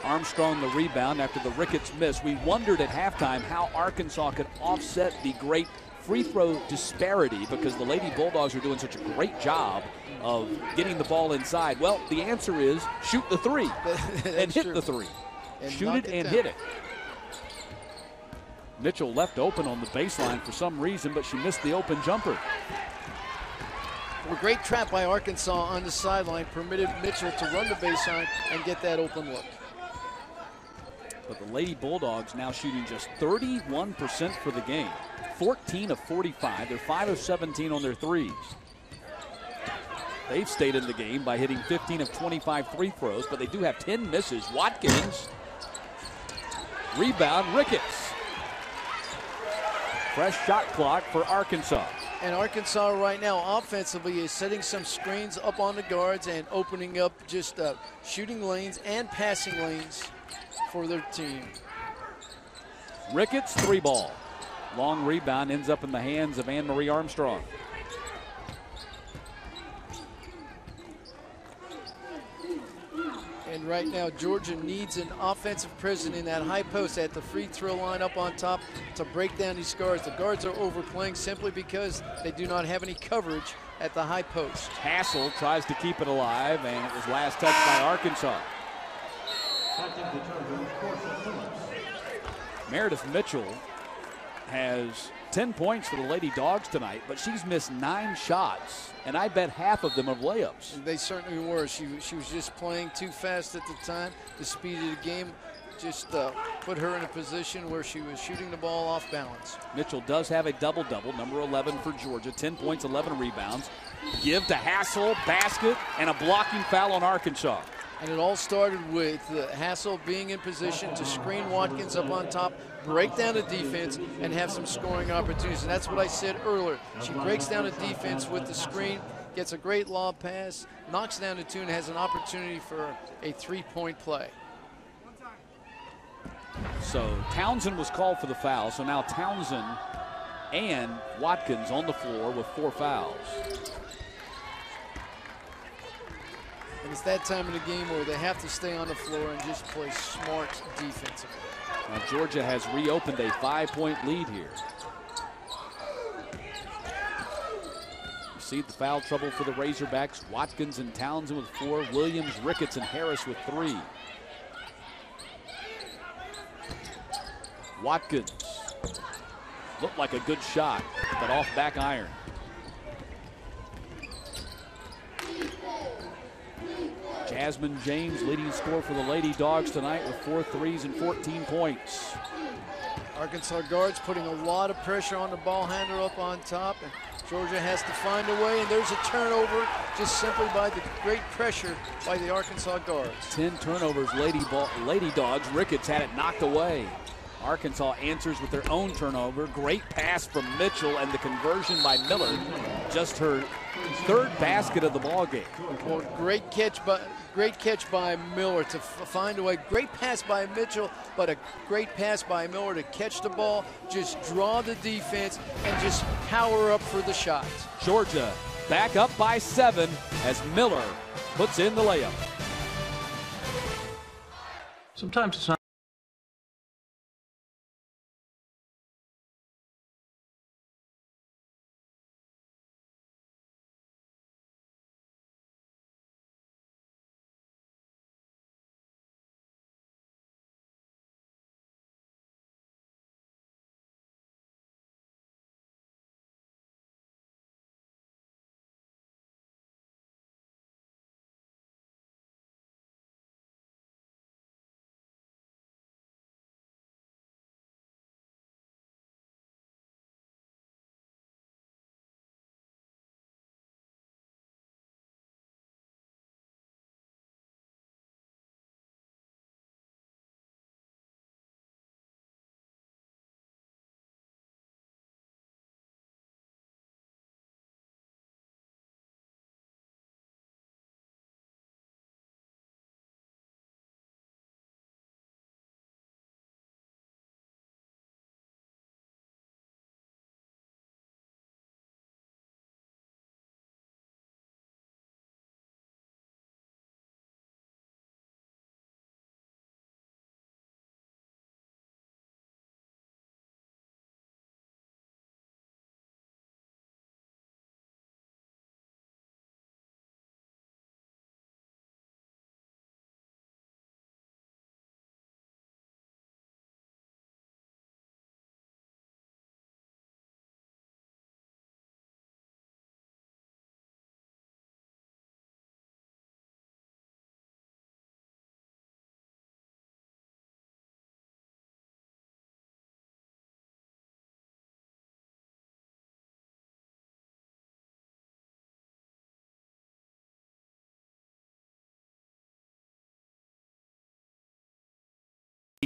Armstrong the rebound after the Ricketts miss. We wondered at halftime how Arkansas could offset the great free throw disparity because the Lady Bulldogs are doing such a great job of getting the ball inside. Well, the answer is shoot the three and hit the three. And shoot it and hit it. Mitchell left open on the baseline for some reason, but she missed the open jumper. A great trap by Arkansas on the sideline permitted Mitchell to run the baseline and get that open look. But the Lady Bulldogs now shooting just 31% for the game. 14 of 45. They're 5 of 17 on their threes. They've stayed in the game by hitting 15 of 25 free throws, but they do have 10 misses. Watkins, rebound, Ricketts. Fresh shot clock for Arkansas. And Arkansas right now offensively is setting some screens up on the guards and opening up just shooting lanes and passing lanes for their team. Ricketts, 3-ball. Long rebound ends up in the hands of Anne-Marie Armstrong. And right now, Georgia needs an offensive presence in that high post at the free throw line up on top to break down these guards. The guards are overplaying simply because they do not have any coverage at the high post. Hassel tries to keep it alive, and it was last touched by Arkansas. Meredith Mitchell has 10 points for the Lady Dogs tonight, but she's missed 9 shots, and I bet half of them are layups. They certainly were. She was just playing too fast at the time. The speed of the game just put her in a position where she was shooting the ball off balance. Mitchell does have a double-double, number 11 for Georgia, 10 points, 11 rebounds. Give to Hassel, basket, and a blocking foul on Arkansas. And it all started with Hassel being in position to screen Watkins up on top, break down the defense, and have some scoring opportunities. And that's what I said earlier. She breaks down the defense with the screen, gets a great lob pass, knocks down the two, and has an opportunity for a 3-point play. So Townsend was called for the foul. So now Townsend and Watkins on the floor with 4 fouls. And it's that time of the game where they have to stay on the floor and just play smart defensively. Now Georgia has reopened a 5-point lead here. You see the foul trouble for the Razorbacks. Watkins and Townsend with 4. Williams, Ricketts, and Harris with 3. Watkins looked like a good shot, but off back iron. Jasmine James leading scorer for the Lady Dogs tonight with 4 threes and 14 points. Arkansas guards putting a lot of pressure on the ball handler up on top, and Georgia has to find a way, and there's a turnover just simply by the great pressure by the Arkansas guards. 10 turnovers, Lady Dogs. Ricketts had it knocked away. Arkansas answers with their own turnover. Great pass from Mitchell, and the conversion by Miller. Just her 3rd basket of the ball game. Well, great catch by Miller to find a way. Great pass by Mitchell, but a great pass by Miller to catch the ball, just draw the defense, and just power up for the shot. Georgia back up by 7 as Miller puts in the layup. Sometimes it's not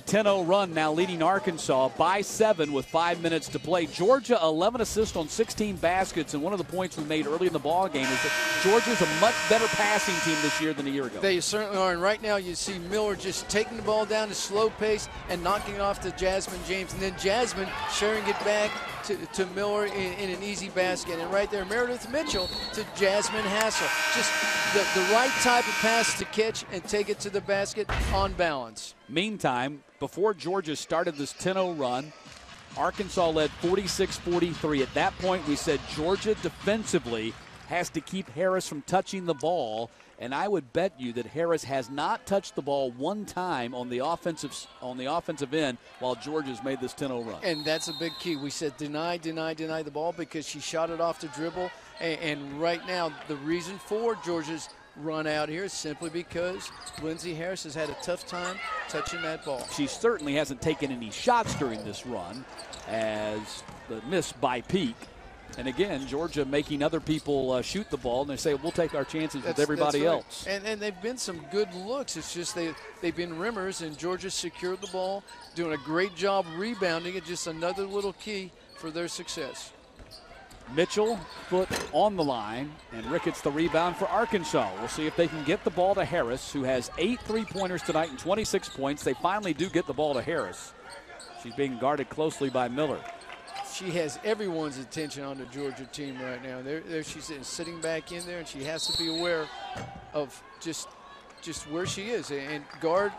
10-0 run now leading Arkansas by 7 with 5 minutes to play. Georgia 11 assists on 16 baskets, and one of the points we made early in the ball game is that Georgia's a much better passing team this year than a year ago. They certainly are, and right now you see Miller just taking the ball down at a slow pace and knocking it off to Jasmine James, and then Jasmine sharing it back to Miller in an easy basket. And right there, Meredith Mitchell to Jasmine Hassel. Just the right type of pass to catch and take it to the basket on balance. Meantime, before Georgia started this 10-0 run, Arkansas led 46-43. At that point, we said Georgia defensively has to keep Harris from touching the ball, and I would bet you that Harris has not touched the ball one time on the offensive end while Georgia's made this 10-0 run. And that's a big key. We said deny the ball because she shot it off the dribble, and right now the reason for Georgia's run out here is simply because Lindsey Harris has had a tough time touching that ball. She certainly hasn't taken any shots during this run, as the miss by Peak. And again, Georgia making other people shoot the ball, and they say, we'll take our chances with everybody else. And they've been some good looks. It's just they've been rimmers, and Georgia secured the ball, doing a great job rebounding it. Just another little key for their success. Mitchell, foot on the line, and Ricketts the rebound for Arkansas. We'll see if they can get the ball to Harris, who has 8 3-pointers tonight and 26 points. They finally do get the ball to Harris. She's being guarded closely by Miller. She has everyone's attention on the Georgia team right now. There she's sitting back in there, and she has to be aware of just where she is and guard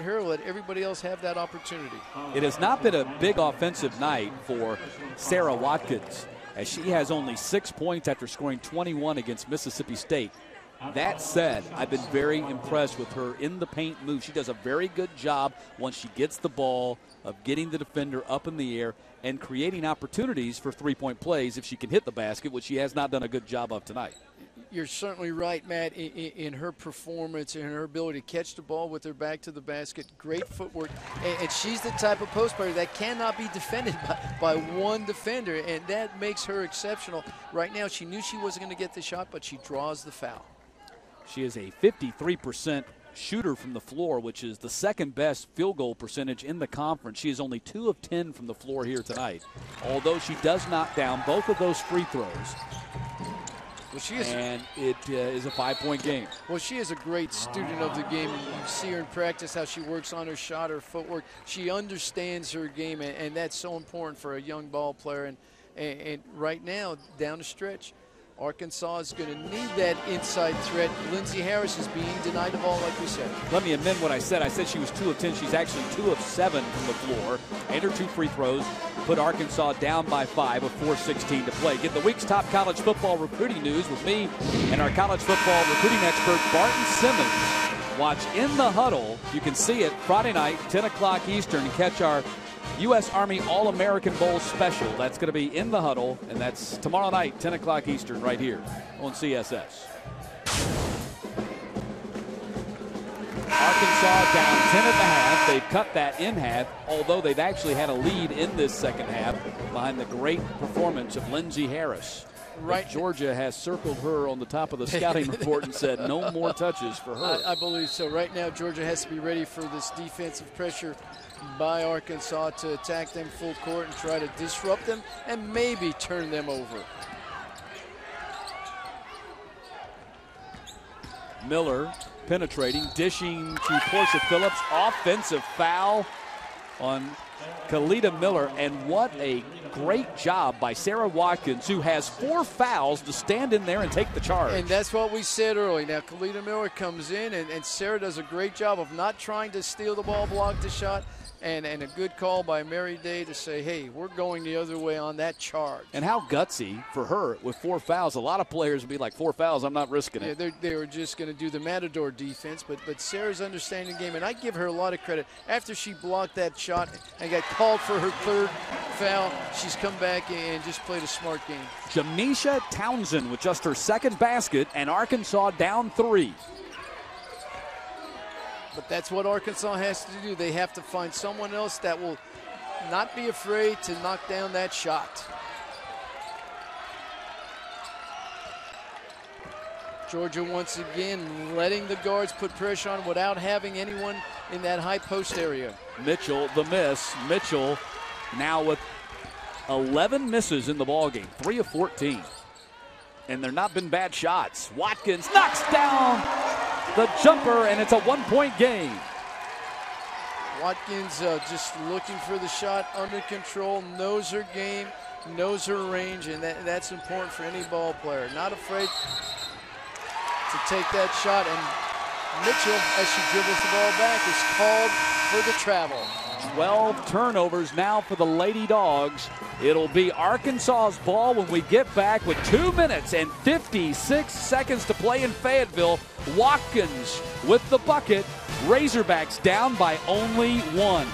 her. Let everybody else have that opportunity. It has not been a big offensive night for Sarah Watkins, as she has only 6 points after scoring 21 against Mississippi State. That said, I've been very impressed with her in the paint move. She does a very good job once she gets the ball of getting the defender up in the air and creating opportunities for three-point plays if she can hit the basket, which she has not done a good job of tonight. You're certainly right, Matt, in her performance and her ability to catch the ball with her back to the basket. Great footwork. And she's the type of post player that cannot be defended by one defender, and that makes her exceptional. Right now, she knew she wasn't going to get the shot, but she draws the foul. She is a 53% shooter from the floor, which is the second best field goal percentage in the conference. She is only 2 of 10 from the floor here tonight, although she does knock down both of those free throws. Well, she is, and it is a 5-point game. Well, she is a great student of the game. You see her in practice, how she works on her shot, her footwork. She understands her game, and that's so important for a young ball player. And right now, down the stretch, Arkansas is going to need that inside threat. Lindsey Harris is being denied the ball, like we said. Let me amend what I said. I said she was 2 of 10. She's actually 2 of 7 from the floor. And her 2 free throws put Arkansas down by 5 with 4:16 to play. Get the week's top college football recruiting news with me and our college football recruiting expert, Barton Simmons. Watch In the Huddle. You can see it Friday night, 10 o'clock Eastern. Catch our U.S. Army All-American Bowl special. That's going to be In the Huddle, and that's tomorrow night, 10 o'clock Eastern, right here on CSS. Arkansas down 10 at the half. They've cut that in half, although they've actually had a lead in this second half behind the great performance of Lindsey Harris. Right. Georgia has circled her on the top of the scouting report and said no more touches for her. I believe so. Right now, Georgia has to be ready for this defensive pressure by Arkansas to attack them full court and try to disrupt them and maybe turn them over. Miller penetrating, dishing to Portia Phillips. Offensive foul on Kalita Miller, and what a great job by Sarah Watkins, who has 4 fouls to stand in there and take the charge. And that's what we said early. Now, Kalita Miller comes in, and Sarah does a great job of not trying to steal the ball, block the shot, and a good call by Mary Day to say, hey, we're going the other way on that charge. And how gutsy for her with 4 fouls. A lot of players would be like, 4 fouls, I'm not risking it. Yeah, they were just going to do the Matador defense, but Sarah's understanding the game, and I give her a lot of credit. After she blocked that shot and got called for her 3rd foul, she's come back and just played a smart game. Jamisha Townsend with just her 2nd basket, and Arkansas down 3. But that's what Arkansas has to do. They have to find someone else that will not be afraid to knock down that shot. Georgia once again letting the guards put pressure on without having anyone in that high post area. Mitchell, the miss. Mitchell now with 11 misses in the ballgame, 3 of 14. And they're not been bad shots. Watkins knocks down the jumper, and it's a 1-point game. Watkins just looking for the shot under control, knows her game, knows her range, and that's important for any ball player. Not afraid to take that shot, and Mitchell, as she dribbles the ball back, is called for the travel. 12 turnovers now for the Lady Dogs. It'll be Arkansas's ball when we get back with 2 minutes and 56 seconds to play in Fayetteville. Watkins with the bucket. Razorbacks down by only 1.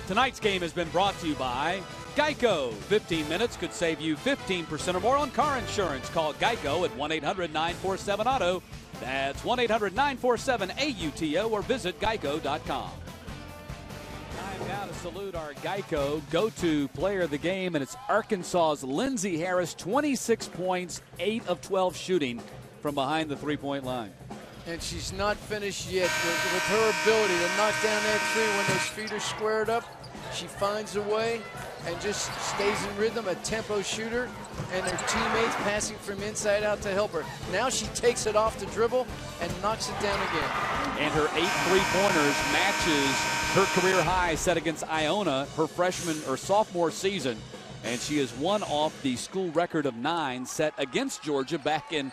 Tonight's game has been brought to you by Geico. 15 minutes could save you 15% or more on car insurance. Call Geico at 1-800-947-AUTO. That's 1-800-947-AUTO or visit geico.com. Time now to salute our Geico go-to player of the game, and it's Arkansas's Lindsey Harris, 26 points, 8 of 12 shooting from behind the three-point line. And she's not finished yet with her ability to knock down that three when those feet are squared up. She finds a way and just stays in rhythm, a tempo shooter, and her teammates passing from inside out to help her. Now she takes it off the dribble and knocks it down again. And her 8 3-pointers matches her career high set against Iona her freshman or sophomore season. And she is one off the school record of 9 set against Georgia back in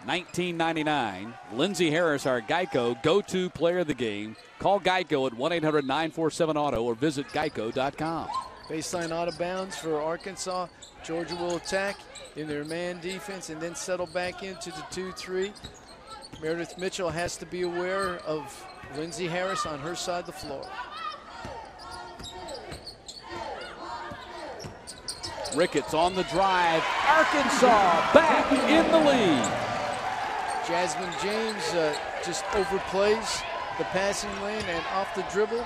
1999. Lindsey Harris, our Geico go-to player of the game. Call Geico at 1-800-947-AUTO or visit geico.com. Baseline out of bounds for Arkansas. Georgia will attack in their man defense and then settle back into the 2-3. Meredith Mitchell has to be aware of Lindsey Harris on her side of the floor. Ricketts on the drive. Arkansas back in the lead. Jasmine James just overplays the passing lane and off the dribble.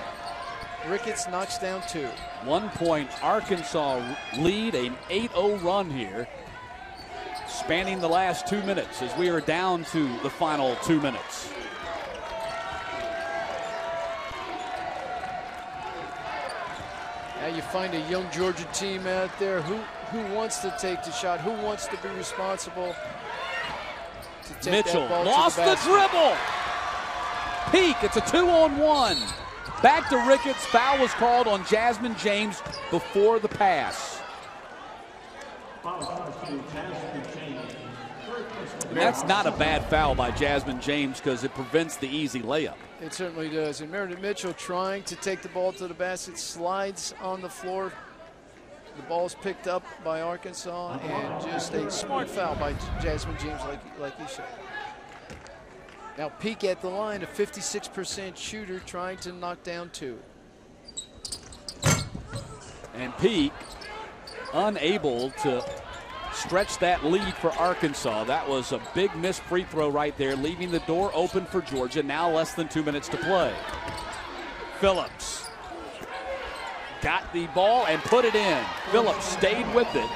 Ricketts knocks down 2. 1 point Arkansas lead, an 8-0 run here, spanning the last 2 minutes as we are down to the final 2 minutes. Now you find a young Georgia team out there who wants to take the shot, who wants to be responsible. Mitchell lost the dribble. Peak, it's a 2-on-1. Back to Ricketts. Foul was called on Jasmine James before the pass. And that's not a bad foul by Jasmine James because it prevents the easy layup. It certainly does. And Meredith Mitchell trying to take the ball to the basket, slides on the floor. The ball's picked up by Arkansas, and just a smart foul by Jasmine James, like you said. Now Peak at the line, a 56% shooter, trying to knock down 2. And Peak unable to stretch that lead for Arkansas. That was a big missed free throw right there, leaving the door open for Georgia. Now less than 2 minutes to play. Phillips got the ball and put it in. Phillips stayed with it.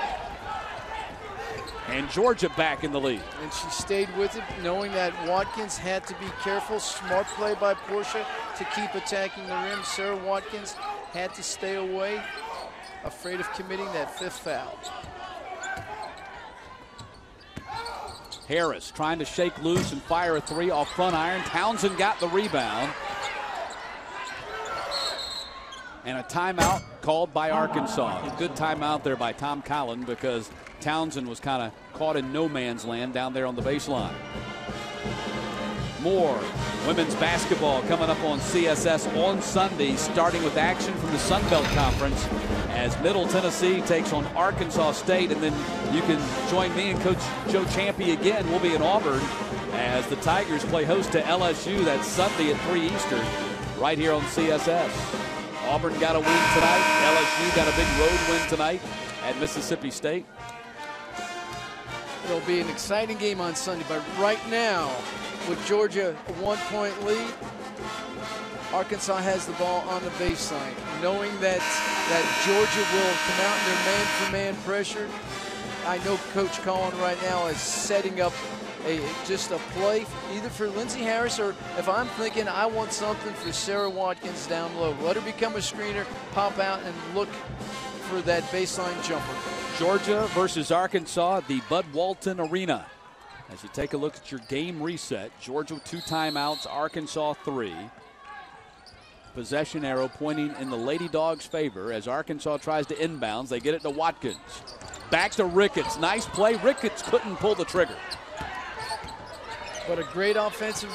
And Georgia back in the lead. And she stayed with it, knowing that Watkins had to be careful. Smart play by Portia to keep attacking the rim. Sarah Watkins had to stay away, afraid of committing that 5th foul. Harris trying to shake loose and fire a 3 off front iron. Townsend got the rebound. And a timeout called by Arkansas. A good timeout there by Tom Collin because Townsend was kind of caught in no man's land down there on the baseline. More women's basketball coming up on CSS on Sunday, starting with action from the Sun Belt Conference as Middle Tennessee takes on Arkansas State. And then you can join me and Coach Joe Champy again. We'll be in Auburn as the Tigers play host to LSU. That's Sunday at 3 Eastern right here on CSS. Auburn got a win tonight. LSU got a big road win tonight at Mississippi State. It'll be an exciting game on Sunday, but right now, with Georgia a 1-point lead, Arkansas has the ball on the baseline, knowing that Georgia will come out in their man-for-man pressure. I know Coach Collin right now is setting up just a play either for Lindsey Harris, or if I'm thinking I want something for Sarah Watkins down low. Let her become a screener, pop out, and look for that baseline jumper. Georgia versus Arkansas at the Bud Walton Arena. As you take a look at your game reset, Georgia with 2 timeouts, Arkansas 3. Possession arrow pointing in the Lady Dogs' favor as Arkansas tries to inbounds. They get it to Watkins. Back to Ricketts. Nice play. Ricketts couldn't pull the trigger. But a great offensive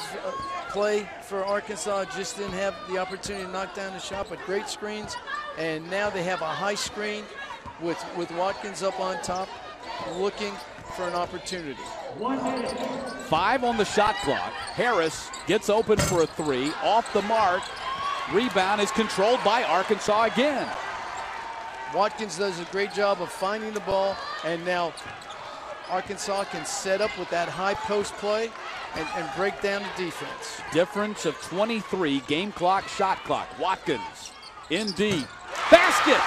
play for Arkansas. Just didn't have the opportunity to knock down the shot, but great screens. And now they have a high screen with Watkins up on top, looking for an opportunity. 5 on the shot clock. Harris gets open for a 3. Off the mark. Rebound is controlled by Arkansas again. Watkins does a great job of finding the ball, and now Arkansas can set up with that high post play and break down the defense. Difference of 23, game clock, shot clock. Watkins in deep. Basket!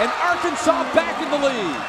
And Arkansas back in the lead.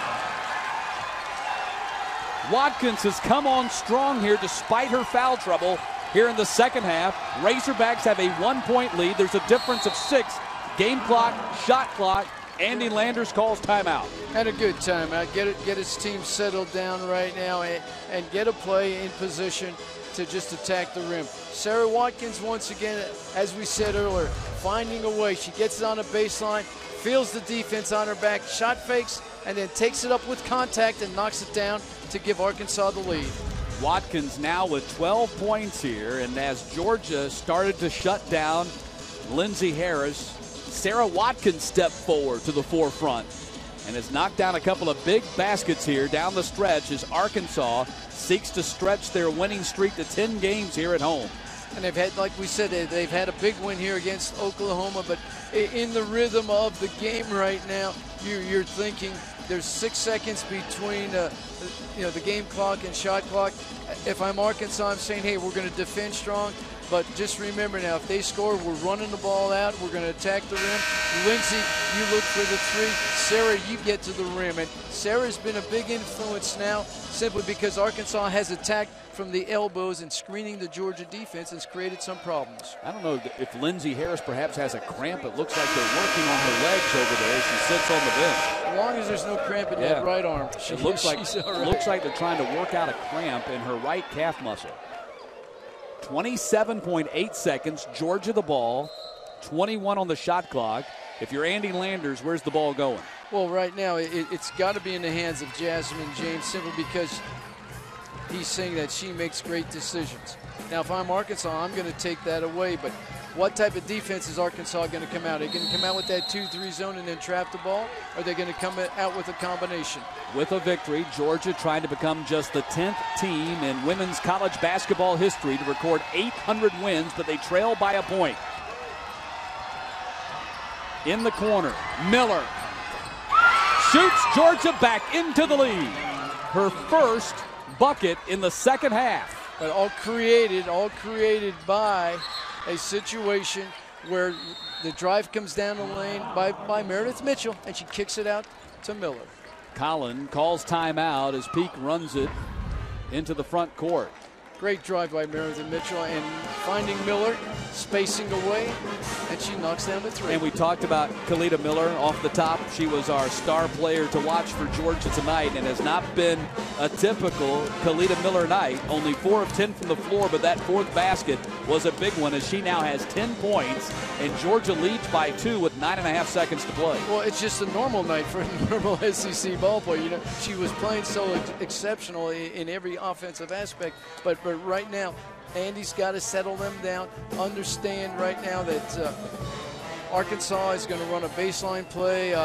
Watkins has come on strong here despite her foul trouble here in the second half. Razorbacks have a 1-point lead. There's a difference of 6. Game clock, shot clock. Andy Landers calls timeout. Had a good timeout. Get his team settled down right now and get a play in position to just attack the rim. Sarah Watkins, once again, as we said earlier, finding a way. She gets it on a baseline, feels the defense on her back, shot fakes, and then takes it up with contact and knocks it down to give Arkansas the lead. Watkins now with 12 points here, and as Georgia started to shut down Lindsey Harris, Sarah Watkins stepped forward to the forefront and has knocked down a couple of big baskets here down the stretch as Arkansas seeks to stretch their winning streak to 10 games here at home. And they've had, like we said, they've had a big win here against Oklahoma, but in the rhythm of the game right now, you're thinking there's 6 seconds between the game clock and shot clock. If I'm Arkansas, I'm saying, hey, we're going to defend strong. But just remember now, if they score, we're running the ball out. We're going to attack the rim. Lindsey, you look for the 3. Sarah, you get to the rim. And Sarah's been a big influence now simply because Arkansas has attacked from the elbows and screening the Georgia defense has created some problems. I don't know if Lindsey Harris perhaps has a cramp. It looks like they're working on her legs over there as she sits on the bench. As long as there's no cramp in that right arm, it looks like they're trying to work out a cramp in her right calf muscle. 27.8 seconds, Georgia the ball, 21 on the shot clock. If you're Andy Landers, where's the ball going? Well, right now, it's got to be in the hands of Jasmine James simply because he's saying that she makes great decisions. Now, if I'm Arkansas, I'm going to take that away, but what type of defense is Arkansas going to come out? Are they going to come out with that 2-3 zone and then trap the ball? Or are they going to come out with a combination? With a victory, Georgia trying to become just the 10th team in women's college basketball history to record 800 wins, but they trail by a point. In the corner, Miller shoots Georgia back into the lead. Her first bucket in the second half. But all created by a situation where the drive comes down the lane by Meredith Mitchell, and she kicks it out to Miller. Collin calls timeout as Peak runs it into the front court. Great drive by Meredith Mitchell and finding Miller, spacing away, and she knocks down the three. And we talked about Kalita Miller off the top. She was our star player to watch for Georgia tonight and has not been a typical Kalita Miller night. Only 4 of 10 from the floor, but that fourth basket was a big one as she now has 10 points and Georgia leads by 2 with 9.5 seconds to play. Well, it's just a normal night for a normal SEC ball player. You know, she was playing so exceptional in every offensive aspect, but right now, Andy's got to settle them down, understand right now that Arkansas is going to run a baseline play.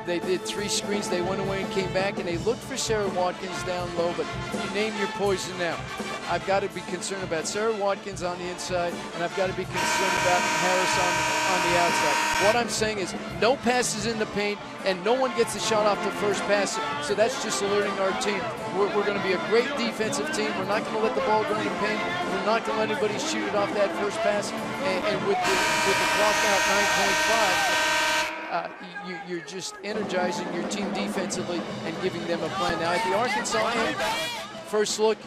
They did 3 screens. They went away and came back, and they looked for Sarah Watkins down low, but you name your poison now. I've got to be concerned about Sarah Watkins on the inside, and I've got to be concerned about Harris on the outside. What I'm saying is no passes in the paint, and no one gets a shot off the first pass, so that's just alerting our team. We're going to be a great defensive team. We're not going to let the ball go in the paint. We're not going to let anybody shoot it off that first pass, and with the clock out 9.5, you're just energizing your team defensively and giving them a plan. Now at the Arkansas end, first look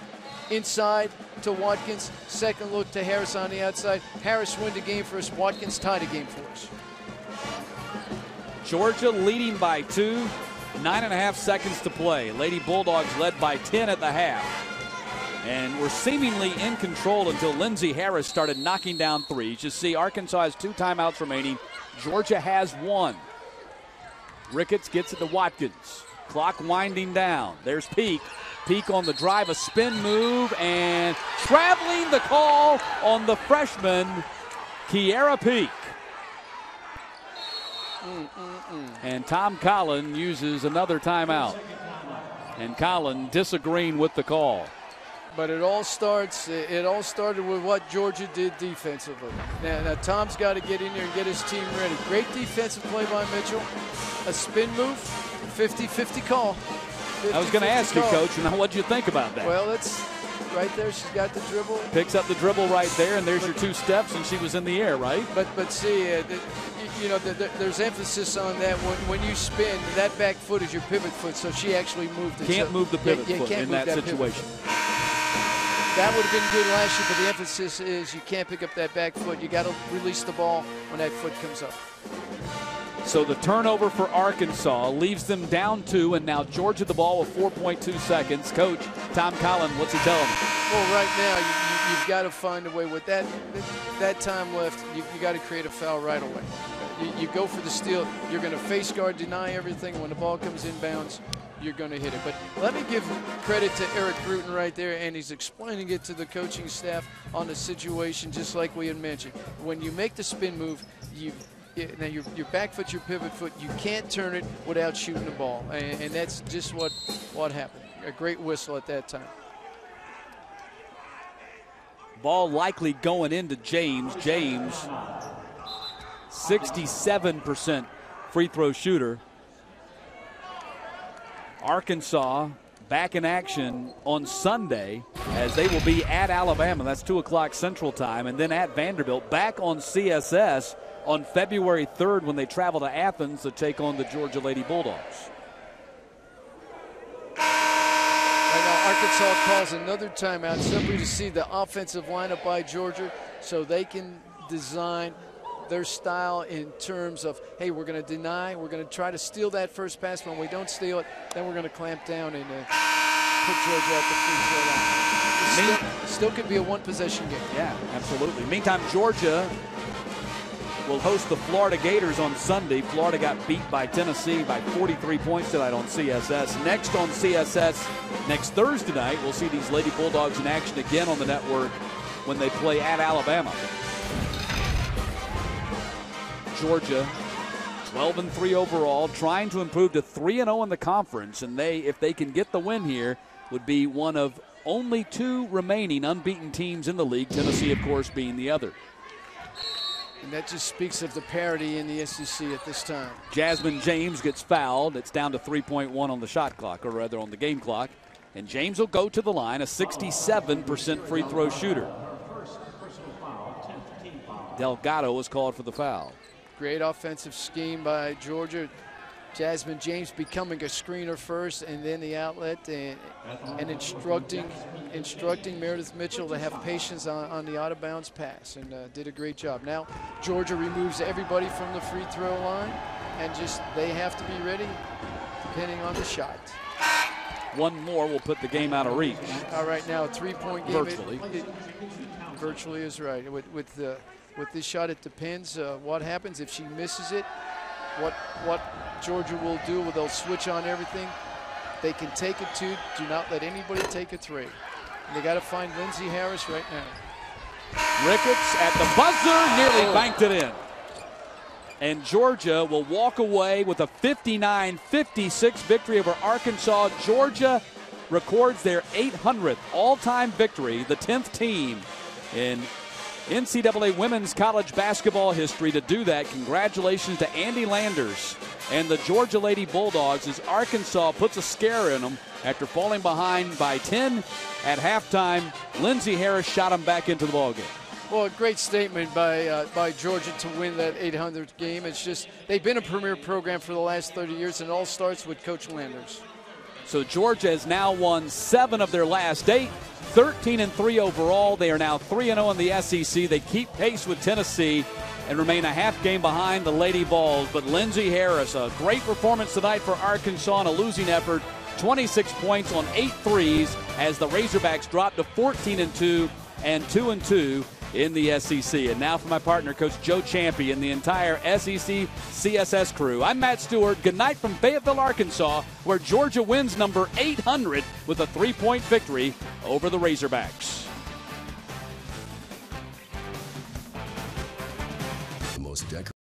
inside to Watkins, second look to Harris on the outside. Harris win the game for us. Watkins tied the game for us. Georgia leading by 2, 9.5 seconds to play. Lady Bulldogs led by 10 at the half. And were seemingly in control until Lindsey Harris started knocking down threes. You see Arkansas has 2 timeouts remaining. Georgia has 1. Ricketts gets it to Watkins. Clock winding down. There's Peak. Peak on the drive, a spin move, and traveling the call on the freshman, Kiera Peak. And Tom Collin uses another timeout. And Collin disagreeing with the call. But it all started with what Georgia did defensively. Now Tom's got to get in there and get his team ready. Great defensive play by Mitchell. A spin move, 50-50 call. I was going to ask you, Coach, now what'd you think about that? Well, it's right there. She's got the dribble. Picks up the dribble right there, and there's your 2 steps, and she was in the air, right? But see, you know, there's emphasis on that. When you spin, that back foot is your pivot foot, so she actually moved it. Can't move the pivot foot in that situation. That would have been good last year, but the emphasis is you can't pick up that back foot. You got to release the ball when that foot comes up. So the turnover for Arkansas leaves them down 2, and now Georgia the ball with 4.2 seconds. Coach Tom Collin, what's he telling them? Well, right now you've got to find a way with that time left. You got to create a foul right away. You go for the steal. You're going to face guard, deny everything. When the ball comes inbounds, you're going to hit it. But let me give credit to Eric Bruton right there, and he's explaining it to the coaching staff on the situation, just like we had mentioned. When you make the spin move, now your back foot, your pivot foot, you can't turn it without shooting the ball, and that's just what happened. A great whistle at that time. Ball likely going into James. James, 67% free throw shooter. Arkansas back in action on Sunday as they will be at Alabama. That's 2 o'clock Central Time, and then at Vanderbilt. Back on CSS on February 3rd when they travel to Athens to take on the Georgia Lady Bulldogs. Right now, Arkansas calls another timeout simply to see the offensive lineup by Georgia so they can design their style in terms of, hey, we're going to deny, we're going to try to steal that first pass. When we don't steal it, then we're going to clamp down and put Georgia at the free throw line. Still could be a 1-possession game. Yeah, absolutely. Meantime, Georgia will host the Florida Gators on Sunday. Florida got beat by Tennessee by 43 points tonight on CSS. Next on CSS, next Thursday night, we'll see these Lady Bulldogs in action again on the network when they play at Alabama. Georgia, 12-3 overall, trying to improve to 3-0 in the conference. And if they can get the win here, would be one of only 2 remaining unbeaten teams in the league, Tennessee, of course, being the other. And that just speaks of the parity in the SEC at this time. Jasmine James gets fouled. It's down to 3.1 on the shot clock, or rather on the game clock. And James will go to the line, a 67% free throw shooter. Delgado was called for the foul. Great offensive scheme by Georgia. Jasmine James becoming a screener first, and then the outlet, and instructing Meredith Mitchell to have patience on the out-of-bounds pass, and did a great job. Now Georgia removes everybody from the free throw line, and just they have to be ready depending on the shot. One more will put the game out of reach. All right, now a three-point game. Virtually. Virtually is right. With this shot, it depends what happens. If she misses it, what Georgia will do, they'll switch on everything. They can take a 2. Do not let anybody take a 3. And they got to find Lindsey Harris right now. Ricketts at the buzzer, nearly banked it in. And Georgia will walk away with a 59-56 victory over Arkansas. Georgia records their 800th all-time victory, the 10th team in NCAA women's college basketball history to do that. Congratulations to Andy Landers and the Georgia Lady Bulldogs as Arkansas puts a scare in them after falling behind by 10 at halftime. Lindsey Harris shot them back into the ballgame. Well, a great statement by Georgia to win that 800th game. It's just they've been a premier program for the last 30 years, and it all starts with Coach Landers. So Georgia has now won 7 of their last 8, 13-3 overall. They are now 3-0 in the SEC. They keep pace with Tennessee and remain a half game behind the Lady Vols. But Lindsey Harris, a great performance tonight for Arkansas in a losing effort. 26 points on 8 threes as the Razorbacks drop to 14-2 and 2-2 in the SEC. And now for my partner, Coach Joe Champy, and the entire SEC CSS crew. I'm Matt Stewart. Good night from Fayetteville, Arkansas, where Georgia wins number 800 with a 3-point victory over the Razorbacks. The most